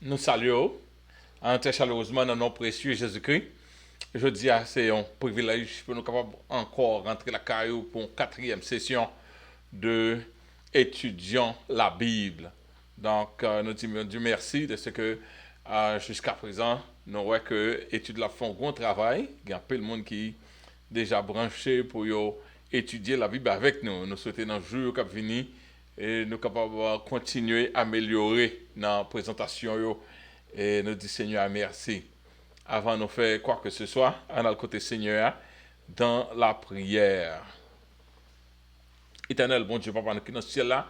Nous saluons très chaleureusement dans nom précieux Jésus-Christ. Je dis c'est un privilège pour nous capables encore rentrer la caillou pour une quatrième session de étudiant la Bible. Donc, nous disons Dieu merci de ce que jusqu'à présent, nous voyons que l'étude la font un grand travail. Il y a peu de monde qui est déjà branché pour étudier la Bible avec nous. Nous souhaitons dans le jour qui venir et nous capables de continuer à améliorer dans la présentation. Et nous disons Seigneur merci. Avant de faire quoi que ce soit, on a le côté Seigneur dans la prière. Éternel, bon Dieu, Papa, nous qui dans ce ciel-là,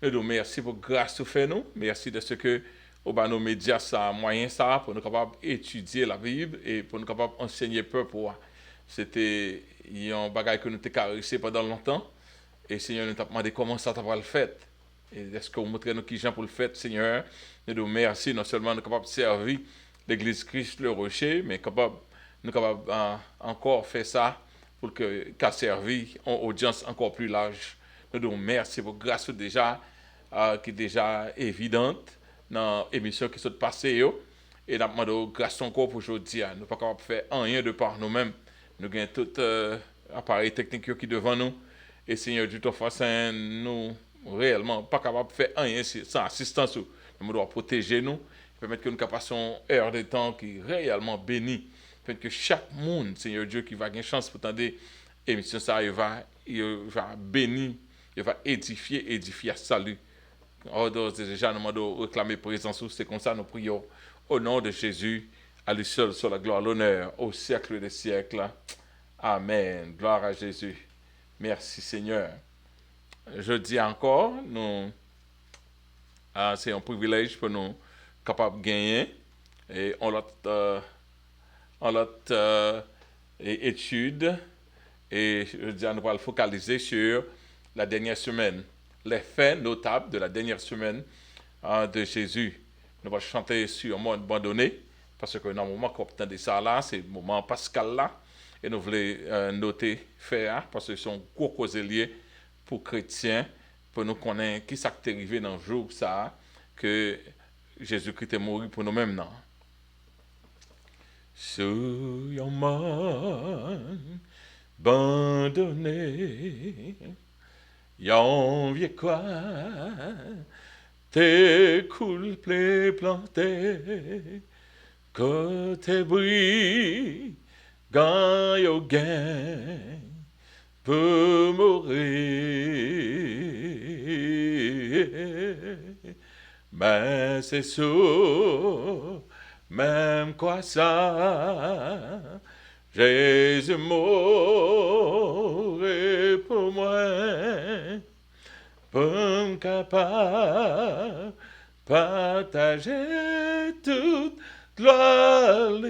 nous disons merci pour grâce que tu fais nous. Merci de ce que au bas nos médias, ça moyen ça pour nous capables d'étudier la Bible et pour nous capables d'enseigner peuple pour. C'était un bagage que nous avons caressé pendant longtemps. Et Seigneur, nous t'avons demandé comment ça va le fait. Et est-ce que vous montrez nous qui gens pour le faire, Seigneur? Nous nous merci, non seulement nous sommes capables de servir l'Église Christ le Rocher, mais nous sommes capables encore faire ça pour qu'à servir une audience encore plus large. Nous nous merci pour grâce déjà, qui est déjà évidente dans l'émission qui s'est passée. Et nous demandons grâce encore pour aujourd'hui. Nous ne sommes pas capables de faire rien de par nous-mêmes. Nous avons tout appareil technique qui est devant nous. Et Seigneur Dieu, nous réellement pas capables de faire rien sans assistance. Nous devons protéger nous, permettre que nous passions une heure de temps qui est réellement bénie. Permettre que chaque monde, Seigneur Dieu, qui va avoir une chance pour tendre l'émission, ça, il va bénir, il va édifier à salut. Déjà, nous devons réclamer présence, c'est comme ça nous prions au nom de Jésus, à lui seul, sur la gloire, l'honneur, au siècle des siècles. Amen. Gloire à Jésus. Merci Seigneur. Je dis encore, c'est un privilège pour nous capables de gagner et on l'autre étude et je dis nous allons focaliser sur la dernière semaine, les faits notables de la dernière semaine de Jésus. Nous allons chanter sur un moment abandonné parce que dans le moment qu'on entend ça là, c'est le moment pascal là. Et nous voulons noter faire parce que ce sont gros causes liées pour chrétiens, pour nous connaître qui s'est arrivé dans le jour ça, que Jésus-Christ est mort pour nous-mêmes. Non? Sur un monde abandonné, yon vieux quoi, t'es cool, planté, côté brille. Quand yo gain peut mourir, mais c'est sûr, même quoi ça, Jésus mourit pour moi, pour me capable partager toute gloire.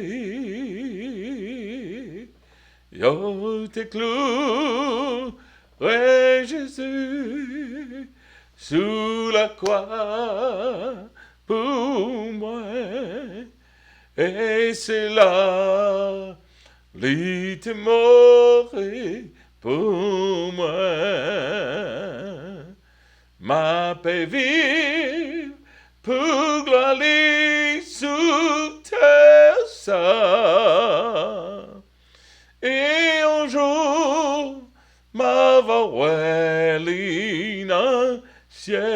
Yo te cloué Jésus sous la croix pour moi. Et c'est là, lui te mort pour moi. Ma paix vive pour gloire sous terre ça. Et un jour, ma voix dans ciel.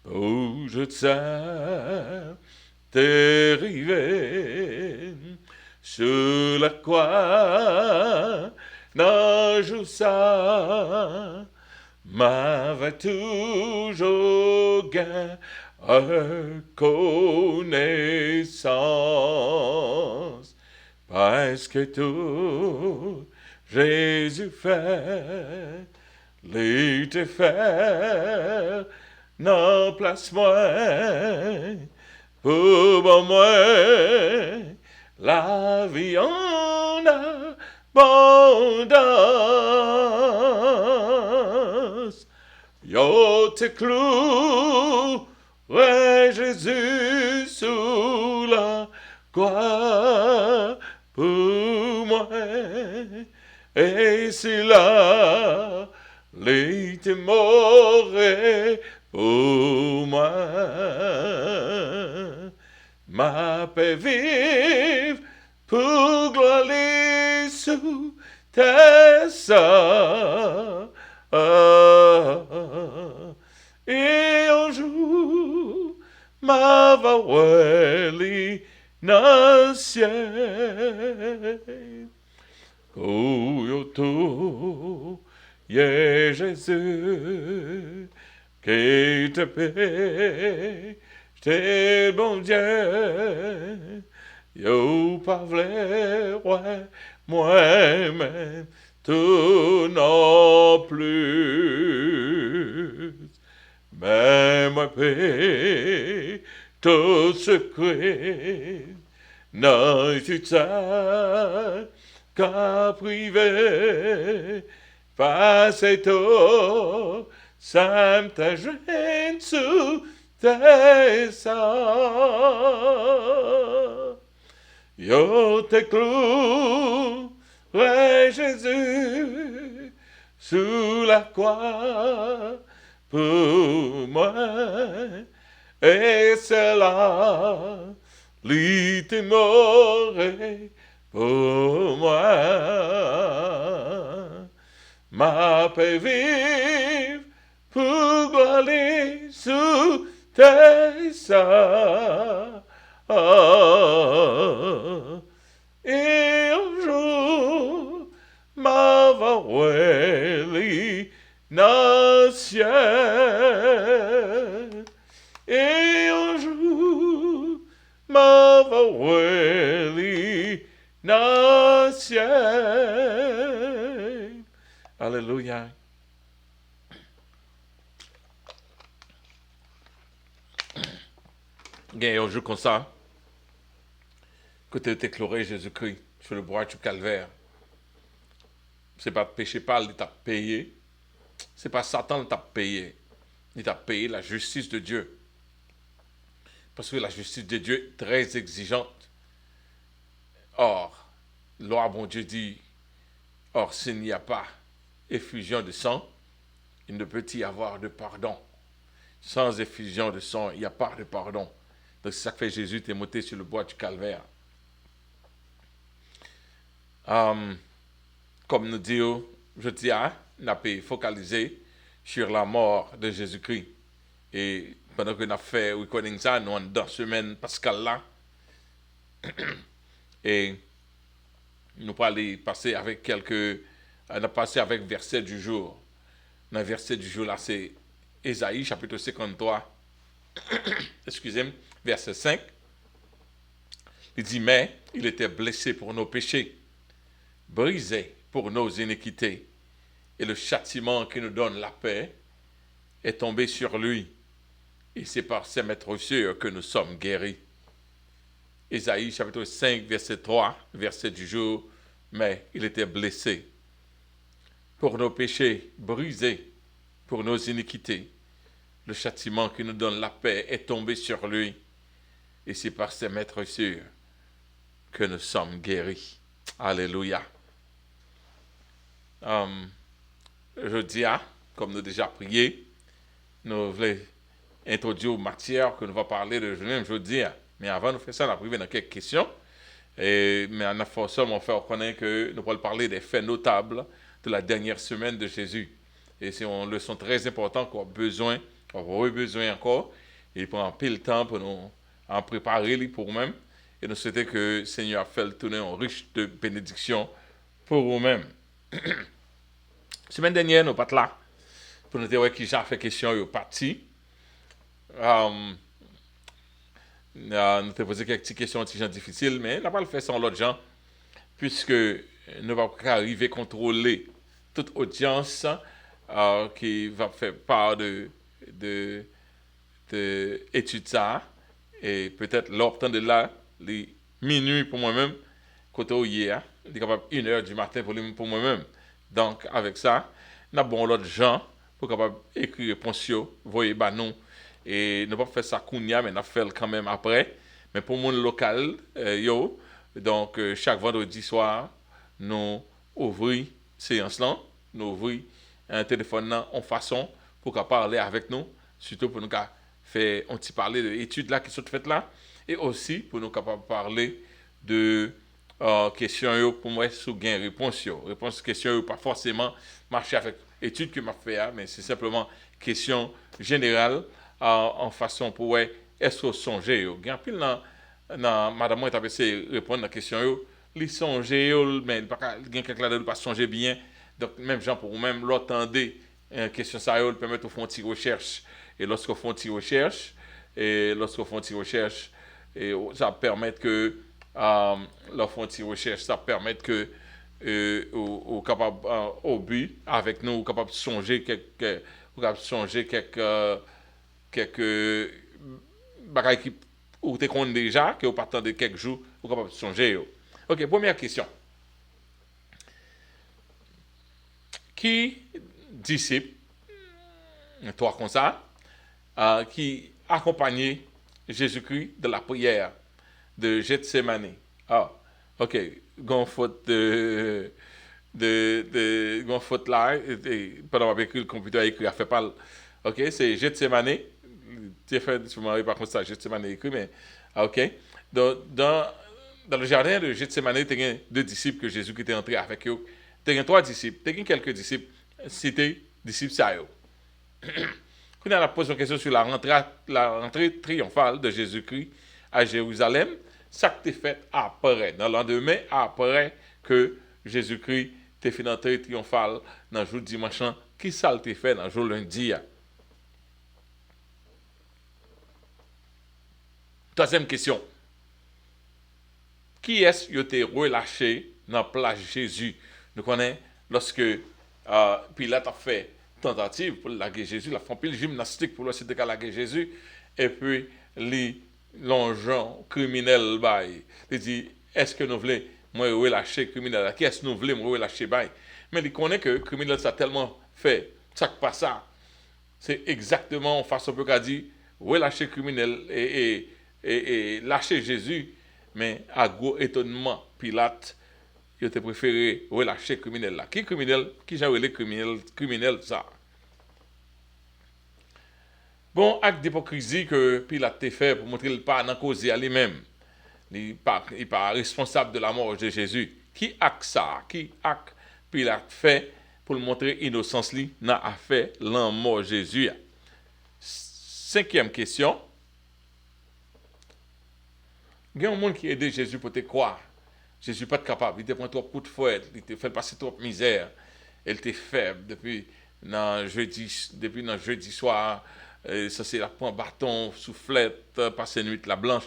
Oh, je sais, t'es arrivé sur la croix, non, je sais, m'avait toujours gagné connaissance. Parce que tout Jésus fait, lui te faire, non place moi, pour moi, la vie en abondance. Yo te clou, ouais Jésus sous la croix. Pour moi, et c'est là, il est mort Pour moi, ma paix vive pour gloire sous tes seins. Et un jour, ma voix dans le ciel. Oh, tout, yeah, Jésus, qui te paie, t'es bon Dieu, yo pas vrai, ouais, moi-même, tout non plus. Mais moi paix, tout secret, non, tu sais, qu'à privé, face tout, ça me t'a joint sous tes sangs. Yo te clou, ouais Jésus, sous la croix, pour moi, et c'est là, lui t'es mort pour moi. Ma paix vive pour aller sous tes seins. Et un jour, ma voix dans le ciel. Et un jour, ma voix dans le ciel. Alléluia. Il y a un jour comme ça, que tu as déclaré Jésus-Christ sur le bois du calvaire. C'est pas péché pas, il t'a payé. C'est pas Satan qui t'a payé. Il t'a payé la justice de Dieu. Parce que la justice de Dieu est très exigeante. Or, loi, bon Dieu dit, or, s'il n'y a pas effusion de sang, il ne peut y avoir de pardon. Sans effusion de sang, il n'y a pas de pardon. Donc, c'est ça que fait Jésus, t'es monté sur le bois du calvaire. Comme nous disons, je dis, on a pu focaliser sur la mort de Jésus-Christ. Et pendant qu'on a fait recording ça, nous sommes dans la semaine pascale là. Et nous allons passer avec on a passé avec verset du jour. Le verset du jour là, c'est Ésaïe chapitre 53, excusez-moi, verset 5. Il dit, mais il était blessé pour nos péchés, brisé pour nos iniquités, et le châtiment qui nous donne la paix est tombé sur lui, et c'est par ses meurtrissures que nous sommes guéris. Ésaïe chapitre 5, verset 3, verset du jour, mais il était blessé pour nos péchés, brisé pour nos iniquités. Le châtiment qui nous donne la paix est tombé sur lui, et c'est par ses meurtrissures que nous sommes guéris. Alléluia. Je dis, comme nous déjà prié, nous voulons introduire aux matières que nous allons parler de jeudi. Mais avant de faire ça, on a privé dans quelques questions. Mais on a seulement fait reconnaître que nous allons parler des faits notables de la dernière semaine de Jésus. Et c'est une leçon très importante qu'on a besoin encore. Et il prend un peu le temps pour nous en préparer pour nous-mêmes. Et nous souhaitons que le Seigneur a fait le tourner en riche de bénédictions pour nous-mêmes. Semaine dernière, nous pas là pour nous dire qui j'ai fait question au parti. Nous avons posé quelques petites questions difficiles, mais nous n'avons pas le fait sans l'autre gens, puisque nous ne pouvons pas arriver à contrôler toute audience qui va faire part de études ça. Et peut-être l'heure de là, les minuit pour moi-même, côté hier, il est capable 1h du matin pour moi-même. Donc, avec ça, nous avons l'autre gens pour capable écrire réponse, voyez, nous. Et nous ne pouvons pas faire ça kounia, mais nous fait quand même après. Mais pour mon local, donc chaque vendredi soir, nous ouvrons séance là, nous ouvrons un téléphone là en façon pour qu'à parler avec nous surtout pour nous faire un petit parler de l'étude là qui sont faites là, et aussi pour nous capables parler de questions pour moi sous gain réponse question pas forcément marcher avec étude que m'a fait mais c'est simplement question générale en façon pour ouais est-ce que songer yo gain pile dans madame moi t'a essayé répondre à la question yo li songer mais pas gain quelque là de pas songer bien donc même gens pour même l'entendre question ça yo permettre de faire une petite recherche et lorsqu'on fait une petite recherche et ça permet que leur frontière recherche, ça permet que au capable au but avec nous capable de songer quelques bagages qui ou te connaissez déjà que au partant de quelques jours ou capable de songer. OK, première question. Qui disciple toi comme ça qui accompagnait Jésus-Christ de la prière de Gethsemane. Ah, ok. Gon faute gon faute là, pendant que écrit le computer a écrit, a fait pas. Ok, c'est Gethsemane. Tu fait, je ne me pas comme ça, Gethsemane écrit, mais ok. Dans le jardin de Gethsemane, tu as deux disciples que Jésus qui était entré avec eux. Tu as trois disciples, tu as quelques disciples, c'était disciples ça. Quand on a posé une question sur la rentrée triomphale de Jésus-Christ à Jérusalem, ça qui est fait après, dans le lendemain, après que Jésus-Christ t'est fait l'entrée triomphale dans le jour dimanche, qui ça t'est fait dans le jour lundi? Troisième question. Qui est-ce qui a été relâché dans la place Jésus? Nous connaissons lorsque Pilate a fait tentative pour laguer Jésus, la fait pile gymnastique pour essayer de laguer Jésus, et puis les l'enjeu criminel bail. Il dit est-ce que nous voulons moi relâcher criminel? Qui est-ce que nous voulons moi relâcher bail? Mais il connaît que criminel ça tellement fait ça que pas ça. C'est exactement en façon peut qu'a dit relâcher criminel et lâcher Jésus, mais à gros étonnement Pilate il a préféré relâcher criminel là. Qui criminel? Qui j'ai relé criminel ça? Bon, acte d'hypocrisie que Pilate a fait pour montrer qu'il n'est pas dans cause à lui-même. Il n'est pas responsable de la mort de Jésus. Qui acte ça? Qui acte Pilate fait pour montrer innocence lui n'a fait la mort de Jésus? Cinquième question. Il y a un monde qui a aidé Jésus pour te croire. Jésus n'est pas capable. Il te prend trop coup de fouet. Il te fait passer trop de misère. Il était faible depuis jeudi soir. Ça c'est la prend bâton, soufflette, passer nuit la blanche.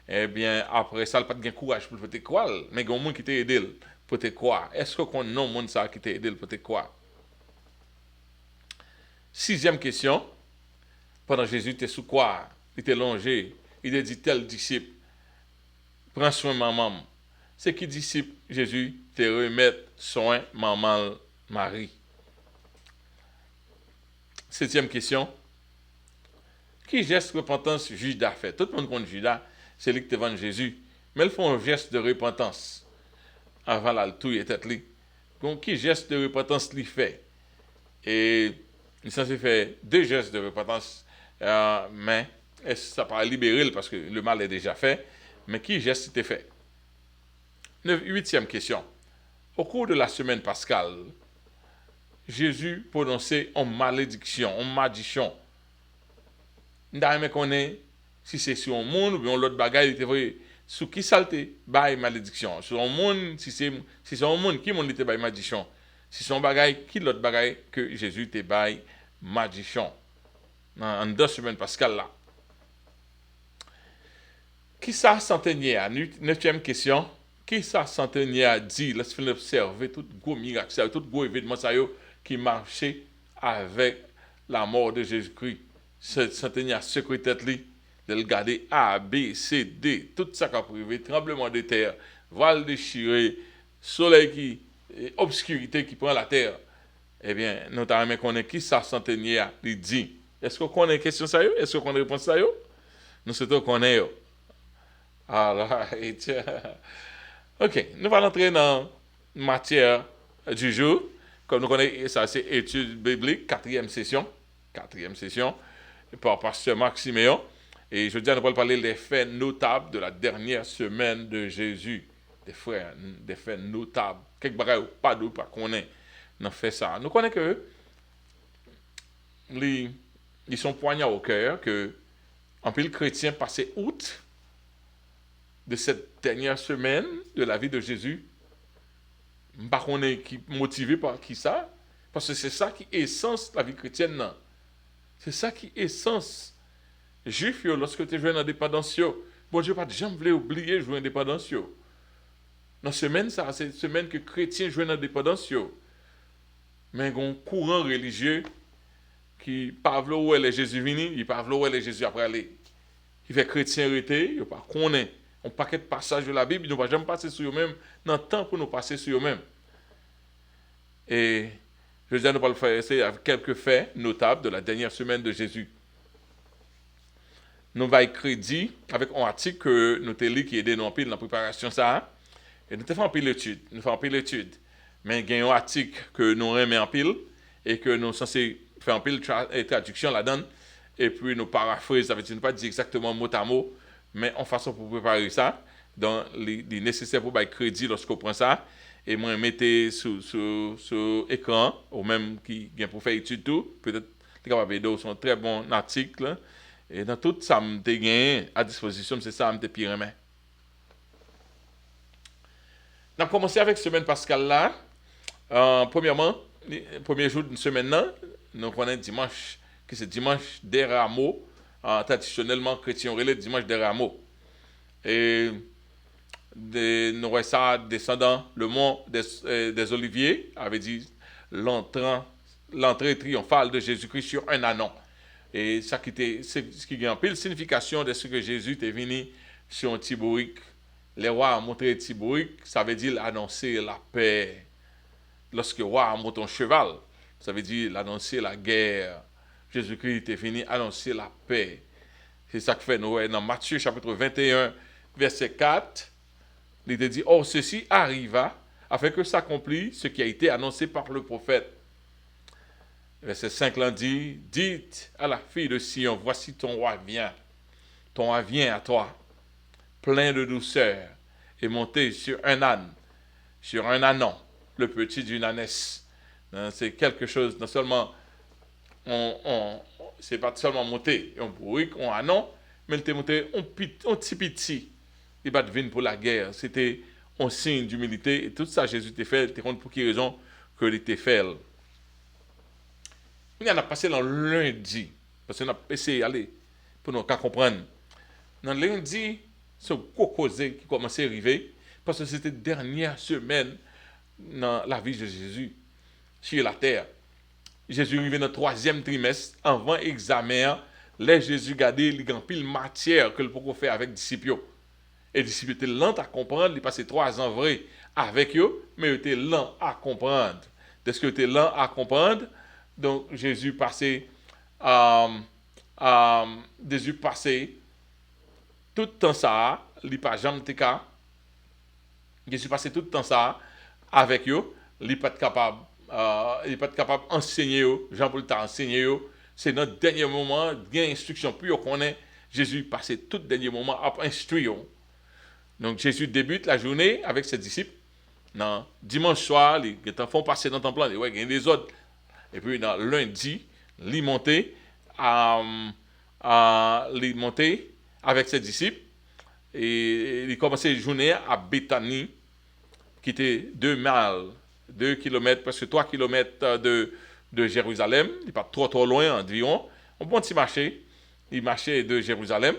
Eh bien, après ça, il n'a pas de courage pour te croire. Mais il y a un monde qui t'a aidé pour te croire. Est-ce qu'on a un monde qui t'a aidé pour te croire? Sixième question. Pendant Jésus était sous quoi? Il était longé. Il a dit tel disciple, prends soin de maman. C'est qui disciple Jésus te remettre soin maman Marie. Septième question. Qui geste de repentance Judas fait? Tout le monde connaît Judas, c'est lui qui te vend Jésus. Mais ils font un geste de repentance avant la tout et tête li. Donc, qui geste de repentance lui fait? Et il s'est fait deux gestes de repentance, mais ça pas libérer parce que le mal est déjà fait. Mais qui geste était fait? Huitième question. Au cours de la semaine pascale, Jésus prononçait en malédiction, en maldiction. Nous connaît si c'est sur un monde ou bien l'autre bagaille, il était vrai. Sur qui saleté, bail malédiction. Sur un monde, si c'est un monde, qui monde était bail malédiction? Si c'est un bagaille, qui l'autre bagaille que Jésus était bail malédiction? En 2 semaines pascales là. Qui ça s'entendait à? Neuvième question. Qui ça s'entendait à dire, laisse-nous observer tout gros miracle, tout gros événement qui marchait avec la mort de Jésus-Christ. S'entendait à secrétaire de le garder A, B, C, D, tout ça qui a privé, tremblement de terre, voile déchiré, soleil qui, obscurité qui prend la terre. Eh bien, notamment qu'on est qui ça s'entendait à lui dit. Est-ce qu'on connaît question ça? Est-ce qu'on a réponse ça? Nous sommes qu'on est. Alors, ok, nous allons entrer dans la matière du jour. Comme nous connaissons, ça c'est étude biblique, quatrième session. par pasteur Marc Siméon. Et je dis, nous allons parler des faits notables de la dernière semaine de Jésus. Des frères, des faits notables. Quelques bagages pas d'eau, pas qu'on ait. On fait ça. Nous connaissons que ils sont poignards au cœur, que en pile chrétien passé outre de cette dernière semaine de la vie de Jésus. Pas qu'on est motivé par qui ça, parce que c'est ça qui est essence la vie chrétienne. Non? C'est ça qui est essence. Juif, lorsque tu joues dans l'indépendance, bon Dieu, pas de jamais voulu oublier jouer indépendance. Dans semaine, ça, c'est une semaine que chrétiens jouent dans l'indépendance. Mais il y a un courant religieux qui parle où est Jésus venu, il parle où est Jésus après aller. Il fait chrétien arrêté, il pas connaît un paquet de passages de la Bible, ils ne vont jamais passer sur eux-mêmes, dans le temps pour nous passer sur eux-mêmes. Et je veux dire, nous allons faire essayer avec quelques faits notables de la dernière semaine de Jésus. Nous allons crédit avec un article que nous avons lu qui aide nous en pile dans la préparation ça. Et nous avons fait en pile l'étude. Mais il y a un article que nous remettons en pile et que nous sommes censés faire en pile traduction là-dedans. Et puis nous paraphrase, ça veut dire pas dire exactement mot à mot, mais en façon pour préparer ça, dans les nécessaires pour bailler crédit lorsqu'on prend ça. Et moi, mettez sur écran, ou même qui vient pour faire étude tout, peut-être les capables de sont très bons articles. Et dans tout ça, je gagné à disposition, c'est ça, je suis pire main. On a commencé avec semaine pascale là. Premièrement, le premier jour d'une semaine là, nous connaissons dimanche, que c'est dimanche des rameaux, traditionnellement chrétien relais dimanche des rameaux. Et nous voyons ça descendant le mont des Oliviers, avait dit l'entrée triomphale de Jésus-Christ sur un anon. Et ça c'est ce qui a un peu la signification de ce que Jésus est venu sur un tibourik. Les rois ont montré tibourik, ça veut dire annoncer la paix. Lorsque le roi a monté un cheval, ça veut dire annoncer la guerre. Jésus-Christ est venu annoncer la paix. C'est ça que fait nous dans Matthieu chapitre 21, verset 4. Il dit, oh, ceci arriva afin que s'accomplisse ce qui a été annoncé par le prophète. Verset 5 là dit, dites à la fille de Sion, voici ton roi vient. Ton roi vient à toi, plein de douceur, et monté sur un âne, sur un ânon, le petit d'une ânesse. C'est quelque chose, non seulement, c'est pas seulement monté, on bourrique, on ânon, mais il était monté, on petit petit. Il va venir pour la guerre. C'était un signe d'humilité. Et tout ça, Jésus t'a fait. Tu compte pour quelle raison que il t'a fait. On a passé dans lundi. Parce qu'on a essayé d'aller pour nous comprendre. Dans lundi, c'est un causé qui commençait à arriver. Parce que c'était la dernière semaine dans la vie de Jésus sur la terre. Jésus arrivait dans le 3e trimestre. Avant l'examen, là, Jésus gardait les grands piles matière que le peut faire avec les disciples. Et les disciples étaient lents à comprendre. Ils passaient 3 ans vrai avec eux, mais ils étaient lents à comprendre. Dès qu'ils étaient lents à comprendre, donc Jésus passait tout le temps ça, il n'a pas jamais été cas. Jésus passait tout le temps ça avec eux. Il n'est pas capable d'enseigner eux. Jean-Paul t'a enseigné eux. C'est notre dernier moment, il y a instruction. Puis on connaît, Jésus passait tout le dernier moment à instruire. Donc Jésus débute la journée avec ses disciples. Non, dimanche soir, les enfants passaient dans le temple, il y a des autres. Et puis dans lundi, il montait avec ses disciples. Et il commençait la journée à Béthanie, qui était 2 kilomètres, presque 3 kilomètres de Jérusalem. Il n'est pas trop loin environ. On bon petit marché. Il marchait de Jérusalem.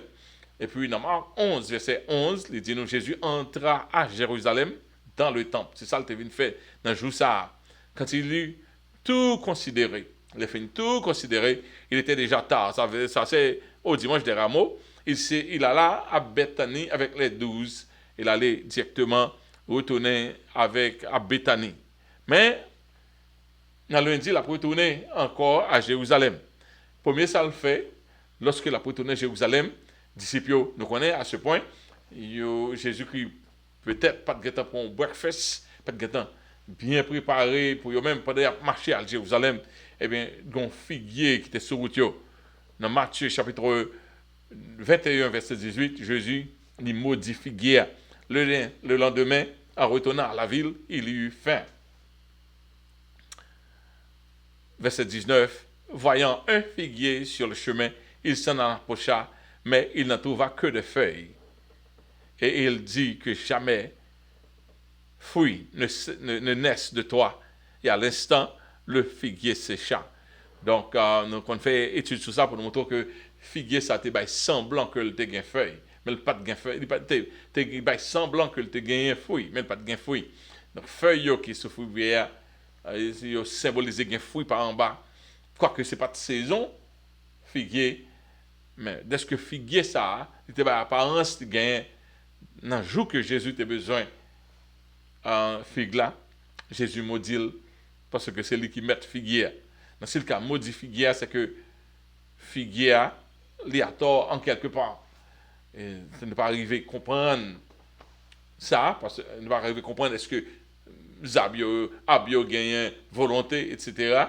Et puis dans Marc 11, verset 11, il dit nous Jésus entra à Jérusalem dans le temple. C'est ça qu'il venu faire dans le jour ça. Quand il eut tout considéré, il a fini tout considéré, il était déjà tard. Ça c'est au dimanche des rameaux. Il alla à Béthanie avec les 12. Il allait directement retourner à Béthanie. Mais dans le lundi, il a retourné encore à Jérusalem. Premier ça le fait, lorsque il a retourné à Jérusalem, disciples nous connaissent à ce point. Jésus-Christ peut-être pas de temps pour un breakfast, pas de temps bien préparé pour eux-mêmes pendant marcher à Jérusalem. Eh bien, il y a un figuier qui était sur route. Dans Matthieu chapitre 21, verset 18, Jésus il maudit figuier. Le lendemain, en retournant à la ville, il y eut faim. Verset 19, voyant un figuier sur le chemin, il s'en approcha, mais il n'en trouva que des feuilles. Et il dit que jamais fruit ne naisse de toi. Et à l'instant, le figuier sécha. Donc, on fait étude sur ça pour nous montrer que figuier, ça te semblant que le te gain feuille. Mais le pas de gain feuille, te semblant que le te gain fruit, mais le pas de gain fruit. Donc, feuille qui se fruit, symboliser gain fruit par en bas. Quoique ce n'est pas de saison, figuier, mais dès que figuier ça, il te apparence de gain. Dans le jour que Jésus a besoin en figue là, Jésus maudit parce que c'est lui qui met figuier. Dans ce cas, maudit figuier, c'est que figuier, il a tort en quelque part. Et ça ne pas arriver à comprendre ça, parce que ne pas arriver à comprendre est-ce que Zabio gagne volonté, etc.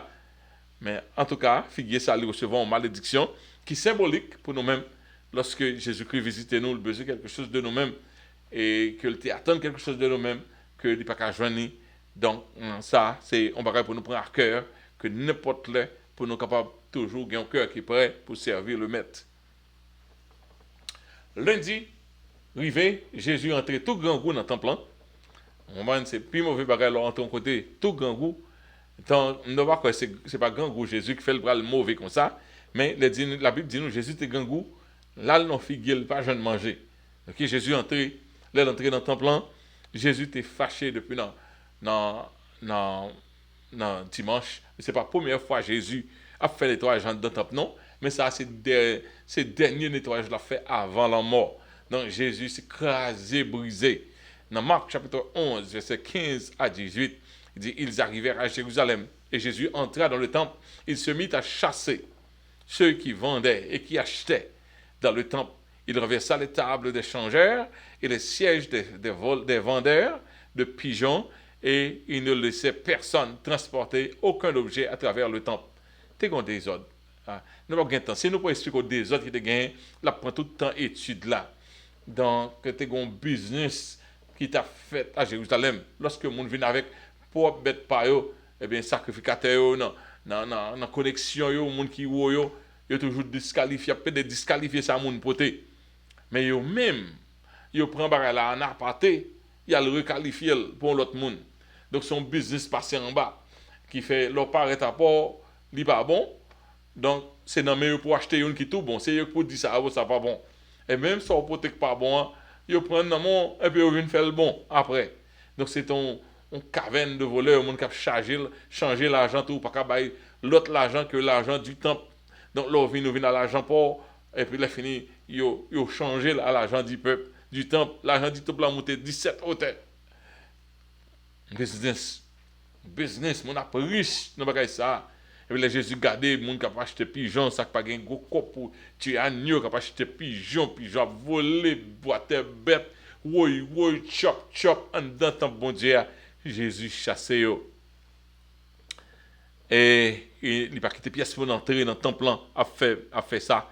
Mais en tout cas, figuier ça, lui recevons une malédiction qui est symbolique pour nous-mêmes. Lorsque Jésus-Christ visite nous, il besoin quelque chose de nous-mêmes et que le attend quelque chose de nous-mêmes que il pas qu'à joindre. Donc ça c'est on va pour nous prendre à cœur que n'importe là pour nous capable toujours avoir un cœur qui est prêt pour servir le maître. Lundi, rivé, Jésus entré tout grand goût dans le temple. C'est plus mauvais bagage là entre côté tout grand goût. Donc on ne voit pas que c'est pas grand goût Jésus qui fait le bras le mauvais comme ça, mais la Bible dit nous Jésus était grand goût. Là non figuier pas jeune manger. OK, Jésus entré, là l'entrée dans le temple. Jésus était fâché depuis dans dimanche. Ce n'est pas la première fois que Jésus a fait le nettoyage dans le temple, non. Mais ça, c'est le dernier nettoyage qu'il a fait avant la mort. Donc Jésus s'est écrasé, brisé. Dans Marc chapitre 11, verset 15 à 18, il dit, ils arrivèrent à Jérusalem et Jésus entra dans le temple. Il se mit à chasser ceux qui vendaient et qui achetaient dans le temple. Il renversa les tables des changeurs et les sièges des vendeurs de pigeons et il ne laissait personne transporter aucun objet à travers le temple. C'est un désordre. Nous n'avons pas de temps. Si nous pouvons expliquer au désordre qui est gagné, là, prend tout le temps étude là. Donc, tu as un business qui t'a fait à Jérusalem. Lorsque le monde vient avec pour bête par eux, eh bien, sacrificateur, dans la connexion, le monde qui est il toujours disqualifié, peut-être disqualifier ça, monde poté. Mais yo même, yo prend barre là en aparté, il a le requalifié pour l'autre monde. Donc son business passé en bas qui fait leur paraît à port, li pas bon. Donc c'est dans meilleur pour acheter une qui tout bon, c'est eux pour dire ça pas bon. Et même ça peut être pas bon, yo prend dans mon et puis yo vient faire le bon après. Donc c'est on caverne de voleurs, monde qui a changer l'argent tout pas bailler l'autre l'argent que l'argent du temple. Donc là nous vient à l'argent pour et puis là fini yo changé à l'argent du peuple du temple, l'argent du temple a monté 17 hôtels. Business, mon a riche dans bagay ça. Et puis là Jésus gardé moun qui a acheté pigeon, ça pas gain gros cop pour tuer agneau, qui a acheté pigeon volé boîte bête, woy chop en dans temple bon Dieu. Jésus chassé yo. Et il pas quitté pièce pour entrer dans le temple a fait ça.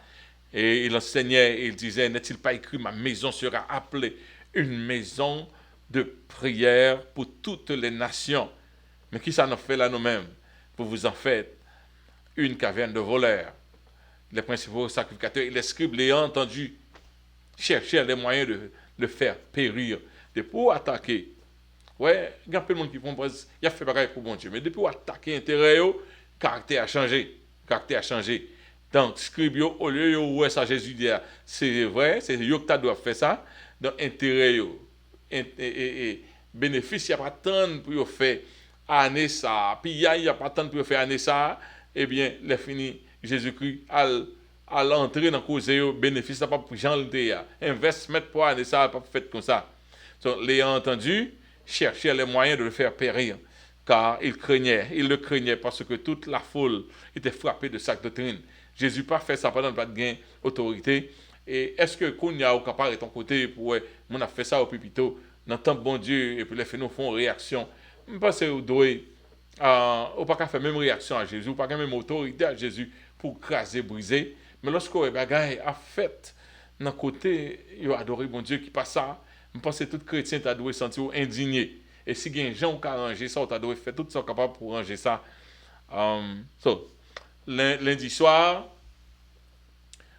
Et il enseignait et il disait, n'est-il pas écrit, ma maison sera appelée une maison de prière pour toutes les nations. Mais qui ça nous fait là nous-mêmes? Pour vous en faire une caverne de voleurs. Les principaux sacrificateurs et les scribes l'ayant entendu chercher les moyens de le faire périr. De pour attaquer. Ouais, il y a peu de monde qui compose, il a fait pareil pour bon Dieu. Mais depuis attaquer l'intérêt, caractère a changé. Donc, scribe, au lieu de ça, Jésus dit, c'est vrai, c'est eux qui doivent faire ça. Donc, intérêt, et bénéfice, il n'y a pas tant pour faire année ça. Puis, il n'y a pas tant pour faire année ça. Eh bien, les fini, Jésus-Christ, à l'entrée dans le cause, bénéfice, ça pas pour Jean le investment pour année ça, pas fait comme ça. Donc, l'ayant entendu, chercher les moyens de le faire périr. Car il le craignait parce que toute la foule était frappée de sa doctrine. Jésus n'a pas fait ça pendant pas de gain autorité. Et est-ce que Kounia ou capable de ton côté pour on a fait ça au pipito dans le temps bon Dieu et puis les phénomènes font réaction. Je pense que vous devez pas faire même réaction à Jésus, pas même autorité à Jésus pour craser, briser. Mais lorsque les bagailles a fait, dans côté, ils ont adoré bon Dieu qui passe ça, je pense que tout chrétien t'a dû sentir indigné. Et si il y a des gens qui ont arrangé ça, tu dois faire tout ça capable pour ranger ça. Lundi soir,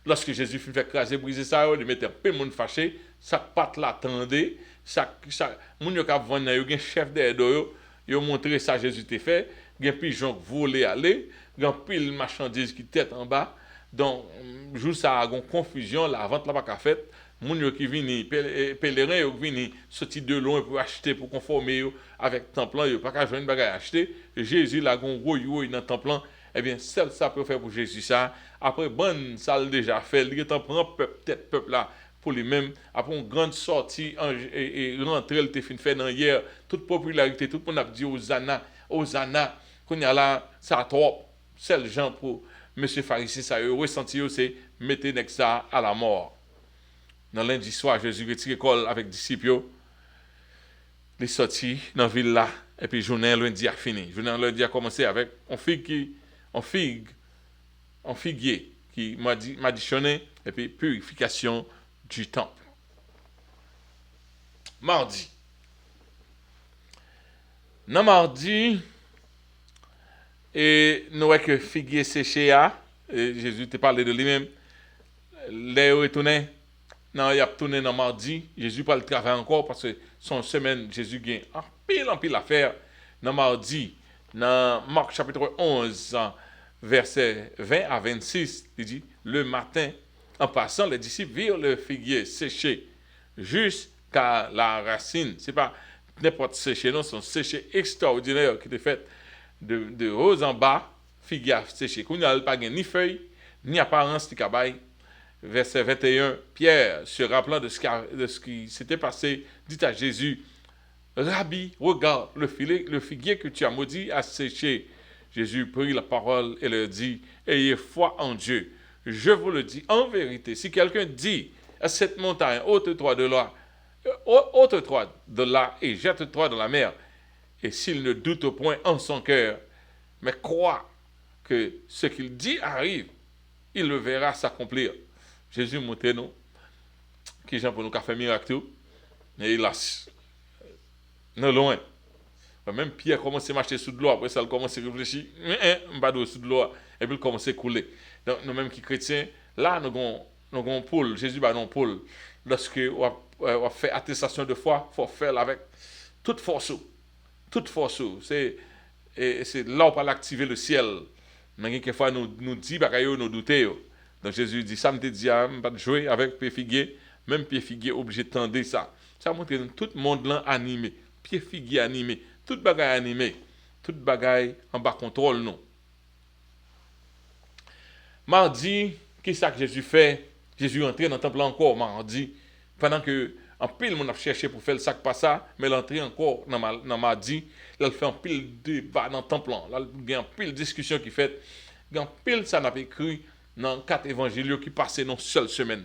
lorsque Jésus fait craser, briser ça, il mettait un peu de monde fâché, chaque patte l'attendait, chaque monde qui a vendu, il y a un chef derrière, il a montré ça Jésus t'a fait, il y a un pigeon qui volait aller, il y a un pile marchandise qui tête en bas. Donc, jour ça a une confusion, la vente là pas faite. Moun qui viennent pèlerins qui viennent sortir de loin pour acheter pour conformer avec temple, yo pas qu'à joindre bagage acheter. Jésus la gon gros dans le temple, eh bien seul ça peut faire pour Jésus ça. Après bonne ça l'a déjà fait, il est en prend peuple là pour lui-même après une grande sortie et rentrer le fin fait dans hier toute popularité tout le monde a dit Hosanna qu'on y a là ça trop seul gens pour monsieur pharisien ça ressenti c'est mettez ça à la mort. Dans lundi soir, Jésus retire l'école avec les disciples. Il est sorti dans la ville là. Et puis, journée lundi a fini. Journée lundi a commencé avec un figuier qui m'a additionné. Et puis, purification du temple. Mardi. Dans mardi, et nous voyons que figuier séché a. Jésus t'a parlé de lui-même. Les retourné. Non, il a tourné dans mardi. Jésus pas le travail encore parce que son semaine, Jésus gagne en pile affaire. Dans mardi, dans Marc chapitre 11, verset 20 à 26, il dit, le matin, en passant, les disciples virent le figuier séché jusqu'à la racine. Ce n'est pas n'importe séché, non, c'est un séché extraordinaire qui était fait de haut en bas, figuier séché. Il n'y a pas ni feuille, ni apparence, ni cabaye. Verset 21, Pierre, se rappelant de ce qui s'était passé, dit à Jésus, Rabbi, regarde, le figuier que tu as maudit a séché. Jésus prit la parole et leur dit, ayez foi en Dieu. Je vous le dis en vérité, si quelqu'un dit à cette montagne, ôte-toi de là et jette-toi dans la mer, et s'il ne doute point en son cœur, mais croit que ce qu'il dit arrive, il le verra s'accomplir. Jésus montre nous qui Jean pour nous faire miracle mais il lâche non loin même Pierre commence à marcher sous de l'eau après ça il commence à réfléchir pas de sous de l'eau et puis il commence à couler donc nous même qui chrétiens là nous avons Paul Jésus bah non Paul lorsque on fait attestation de foi faut faire avec toute force c'est là où on peut activer le ciel mais quelquefois nous dit bagaille nous douter. Donc Jésus dit, ça me dit, pas de jouer avec pied figuier, même pied figuier obligé de tendre ça. Ça montre que tout le monde là animé, pied figuier animé, toute bagaille animée, toute bagaille en bas contrôle non. Mardi, qu'est-ce que Jésus fait? Jésus entré dans le temple encore mardi, pendant que en pile on a cherché pour faire le sac pas ça, mais l'entrée encore dans mardi, il fait un pile débat dans le temple là, il y a un pile discussion qui fait, il y a un pile ça n'a pas écrit dans 4 évangiles qui passaient dans une seule semaine.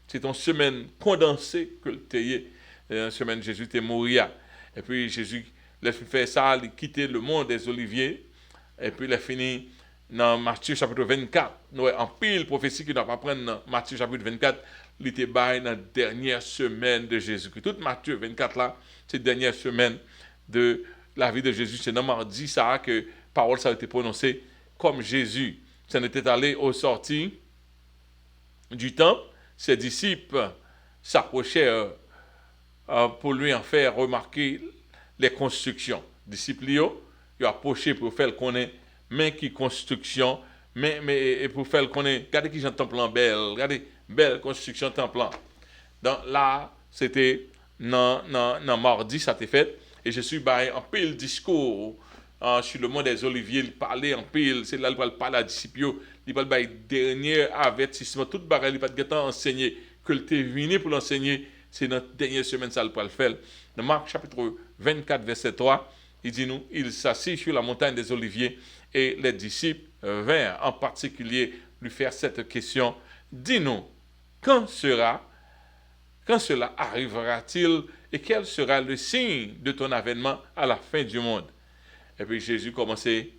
C'est une semaine condensée que le théier. Une semaine Jésus était mort. Et puis Jésus laisse faire ça, il quitté le monde des oliviers. Et puis il a fini dans Matthieu chapitre 24. Nous avons en pile prophétie qui n'a pas prendre dans Matthieu chapitre 24. Il était dans la dernière semaine de Jésus-Christ. Toute Matthieu 24 là, c'est la dernière semaine de la vie de Jésus. C'est dans mardi ça que parole ça a été prononcée comme Jésus. Ça était allé au sorti du temple, ses disciples s'approchaient pour lui en faire remarquer les constructions. Les disciples, ils ont approché pour faire connaître, mais qui construction, mais pour faire connaître, regardez qui j'ai un temple en belle, regardez, belle construction temple. Donc là, c'était dans mardi, ça a été fait, et je suis en pile discours. Sur le mont des Oliviers, il parlait en pile, c'est là qu'il parle à disciples, il parle de dernier avertissement, toute bagaille, il pas de enseigner, que le t'est venu pour l'enseigner, c'est notre dernière semaine, ça le le faire. Dans Marc chapitre 24, verset 3, il dit nous, il s'assit sur la montagne des Oliviers, et les disciples vinrent en particulier lui faire cette question, dis-nous, quand cela arrivera-t-il, et quel sera le signe de ton avènement à la fin du monde? Et puis Jésus commençait,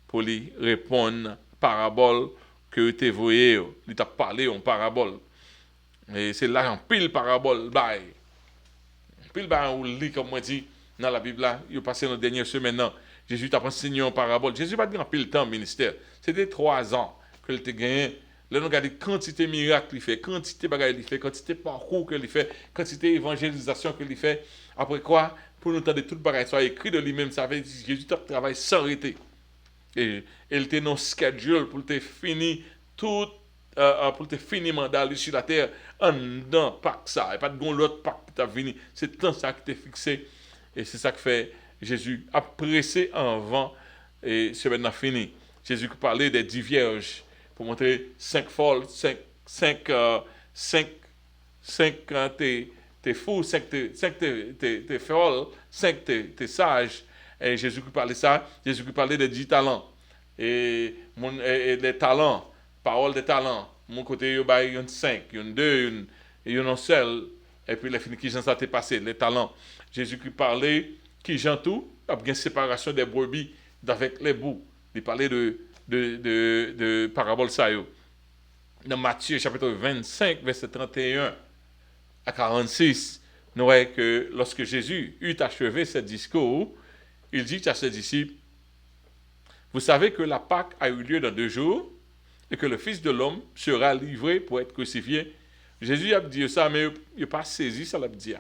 pour lui répondre parabole que tu voyé, il t'a parlé en parabole. Et c'est là en pile parabole, bye. Pile bye, on lit comme moi dit dans la Bible là, il a passé dans la dernière semaine, non. Jésus t'a enseigné en parabole. Jésus pas dit en pile temps ministère. C'était 3 ans que il t'a gagné. Là, nous regardons quantité de miracles qu'il fait, quantité de bagages qu'il fait, quantité de parcours qu'il fait, quantité d'évangélisation qu'il fait. Après quoi, pour nous entendre tout le bagage soit écrit de lui-même, ça veut dire que Jésus travaille sans arrêter. Et il était dans schedule pour te finir tout, pour te finir mandat sur la terre en dedans, pas que ça. Et pas de l'autre pas que tu as fini. C'est tant ça qui t'est fixé. Et c'est ça que fait Jésus a pressé en vent et c'est maintenant fini. Jésus qui parlait des 10 vierges pour montrer 5 folles, 5 t'es fou, 5 t'es folle, 5 t'es sage. Et Jésus qui parlait ça, Jésus qui parlait des 10 talents. Et les talents, parole des talents. Mon côté, il y a une 5, il y a une 2, il y a une seule. Et puis les filles qui ça t'est passé, les talents. Jésus qui parlait, qui j'en tout, il y a une séparation des brebis avec les bouts. Il parlait de parabole ça. Dans Matthieu chapitre 25, verset 31 à 46, nous voyons que lorsque Jésus eut achevé ce discours, il dit à ses disciples, vous savez que la Pâque a eu lieu dans 2 jours et que le Fils de l'homme sera livré pour être crucifié. Jésus a dit ça, mais il n'a pas saisi ça, l'a dit.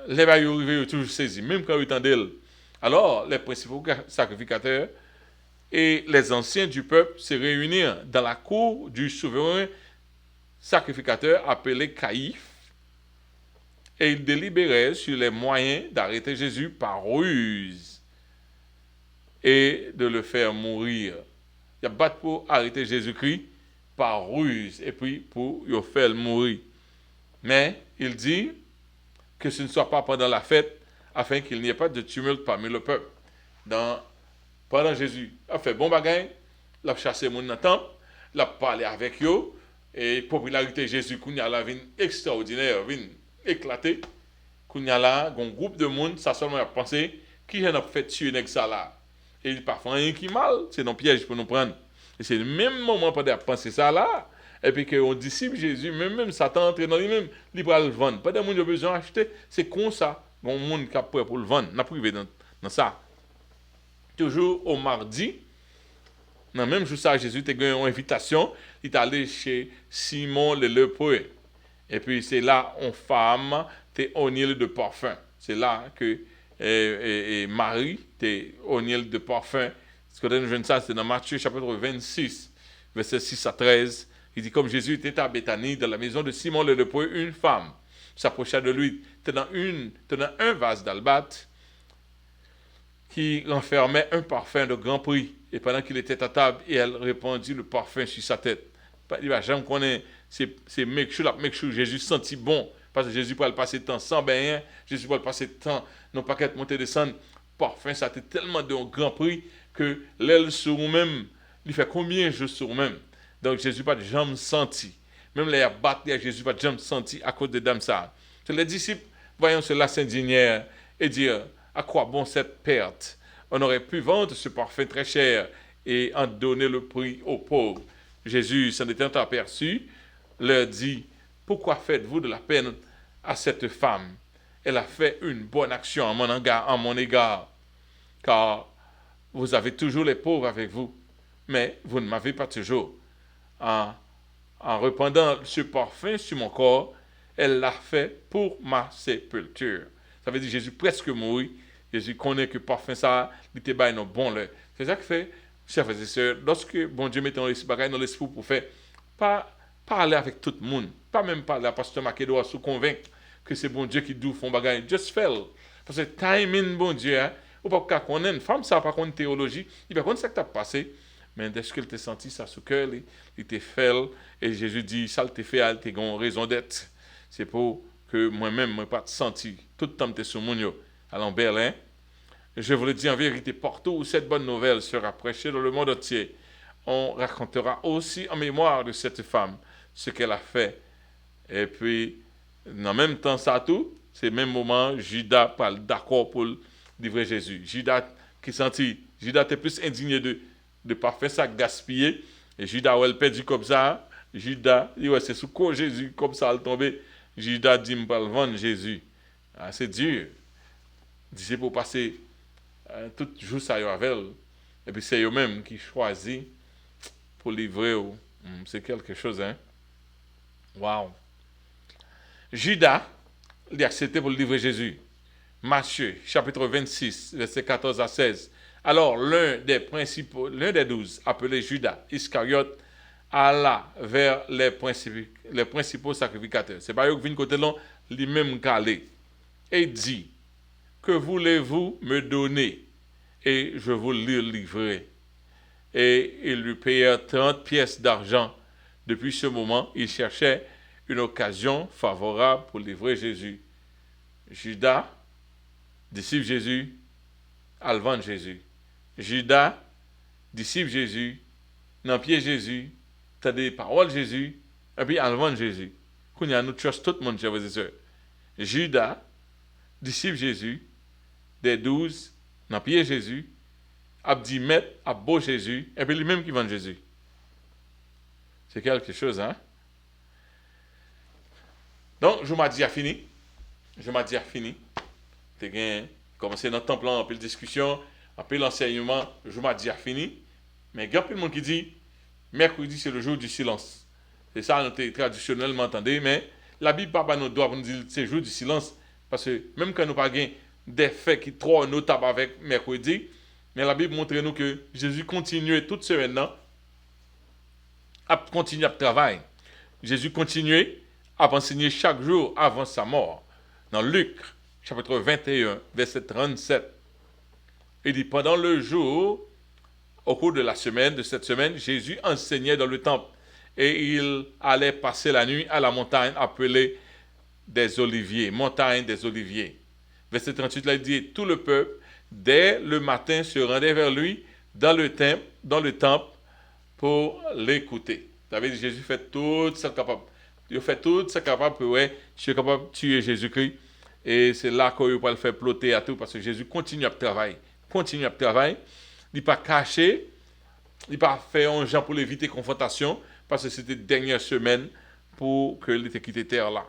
Les bailleurs arrivés ont toujours saisi, même quand ils entendaient. Alors, les principaux sacrificateurs et les anciens du peuple se réunirent dans la cour du souverain sacrificateur appelé Caïphe et ils délibéraient sur les moyens d'arrêter Jésus par ruse et de le faire mourir. Il y a pas pour arrêter Jésus-Christ par ruse et puis pour le faire mourir. Mais il dit que ce ne soit pas pendant la fête afin qu'il n'y ait pas de tumulte parmi le peuple. Pendant Jésus a fait bon bagage, il a chassé mon dans le temple, il a parlé avec eux et la popularité de Jésus a la vie extraordinaire, vient éclater. Il y a là un groupe de monde, ça seulement a pensé qui a fait tuer un ça là. Et il pas fait rien qui mal, c'est un piège pour nous prendre. Et c'est le même moment pour penser ça là. Et puis qu'on disciple Jésus, même Satan entre dans lui-même, il va le vendre. Pas de monde a besoin d'acheter, c'est comme ça. Bon monde qui a prêt pour le vendre, n'a privé dans ça. Toujours au mardi, dans le même jour ça, Jésus t'a gagné une invitation, il est allé chez Simon le lépreux. Et puis c'est là, une femme, t'es au Nil de parfum. C'est là que Marie, t'es au Nil de parfum. Ce que nous venons ça, c'est dans Matthieu chapitre 26, verset 6 à 13. Il dit, comme Jésus était à Béthanie, dans la maison de Simon le lépreux, une femme s'approcha de lui, tenant un vase d'albâtre qui renfermait un parfum de grand prix. Et pendant qu'il était à table, et elle répandit le parfum sur sa tête. Il va jamais connaître, c'est make sure Jésus sentit bon. Parce que Jésus pourrait passer le temps sans bain, Jésus pourrait passer le temps, non pas qu'être monté descendre. Parfum, ça a été tellement de grand prix que l'aile sur même, il fait combien de jours sur même. Donc Jésus pas de jamais senti. Même les abattre, Jésus pas de jamais senti à cause de dame ça. C'est les disciples, voyons cela s'indigner et dire, à quoi bon cette perte? On aurait pu vendre ce parfum très cher et en donner le prix aux pauvres. Jésus s'en était aperçu, leur dit, pourquoi faites-vous de la peine à cette femme? Elle a fait une bonne action en mon égard, car vous avez toujours les pauvres avec vous, mais vous ne m'avez pas toujours. En répandant ce parfum sur mon corps, elle l'a fait pour ma sépulture. Ça veut dire Jésus presque mort. Jésus connaît que parfum ça, il était bien un bon lait. C'est ça que fait, chers frères et sœurs, lorsque bon Dieu met dans l'esprit pour faire, pas parler avec tout le monde, pas même parler à pasteur Makedo à se convaincre que c'est bon Dieu qui doit faire bagage, just faire. Parce que timing bon Dieu, hein, ou pas connaître une femme ça pas connaître théologie, il va connaître ça que t'a passé. Mais dès qu'il t'a senti ça sous cœur, il t'a fait, et Jésus dit, ça t'a fait, il t'a une raison d'être. C'est pour que moi-même, je n'ai pas senti, tout le temps, j'étais sur mon yo. Alors, Berlin, je vous le dis en vérité, partout où cette bonne nouvelle sera prêchée dans le monde entier, on racontera aussi en mémoire de cette femme ce qu'elle a fait. Et puis, en même temps, ça tout, c'est le même moment, Judas parle d'accord pour livrer Jésus. Judas qui sentit, Judas était plus indigné de de parfum ça gaspillé. Et Judas, elle perdu comme ça. Judas, ouais, c'est sous quoi Jésus, comme ça, elle tombé. Judas dit, je vais le vendre Jésus. Ah, c'est dur. C'est pour passer tout jour ça avec elle. Et puis c'est eux-mêmes qui choisissent pour livrer. C'est quelque chose, hein. Wow. Judas, il a accepté pour livrer Jésus. Matthieu, chapitre 26, versets 14 à 16. Alors, l'un des 12, appelé Judas Iscariote, alla vers les principaux sacrificateurs. C'est pas eux qui viennent côté là, lui-même calé. Et dit, que voulez-vous me donner? Et je vous le livrerai. Et ils lui payèrent 30 pièces d'argent. Depuis ce moment, il cherchait une occasion favorable pour livrer Jésus. Judas, disciple Jésus, à le vendre Jésus. Judas, disciple Jésus, dans pied Jésus, t'as des paroles Jésus, et puis à le vendre Jésus. Qu'on y a nous trust tout le monde, chers et sœurs. Judas, disciple Jésus, des 12, dans pied Jésus, a dit mettre à beau Jésus, et puis lui-même qui vend Jésus. C'est quelque chose, hein? Donc, je m'ai dit à fini. Tu as commencé dans le temple, un peu de discussion, un peu l'enseignement, je m'ai dit à fini. Mais il y a plein de monde qui dit, mercredi, c'est le jour du silence. C'est ça, nous traditionnellement entendez, mais la Bible pas nous doit nous dire c'est le jour du silence. Parce que même quand nous pas des faits qui trop notables avec mercredi, mais la Bible montre nous que Jésus continuait toute semaine à continuer à travailler. Jésus continuait à enseigner chaque jour avant sa mort. Dans Luc, chapitre 21, verset 37, il dit, pendant le jour, au cours de cette semaine, Jésus enseignait dans le temple et il allait passer la nuit à la montagne appelée des Oliviers, montagne des Oliviers. Verset 38, là, il dit, tout le peuple, dès le matin, se rendait vers lui dans le temple pour l'écouter. Vous savez, Jésus fait tout ça capable. Il fait tout ça capable pour je suis capable de tuer Jésus-Christ. Et c'est là qu'on va le faire ploter à tout parce que Jésus continue à travailler. Il n'est pas caché. Il n'a pas fait un genre pour éviter confrontation parce que c'était la dernière semaine pour qu'il ait quitté terre là.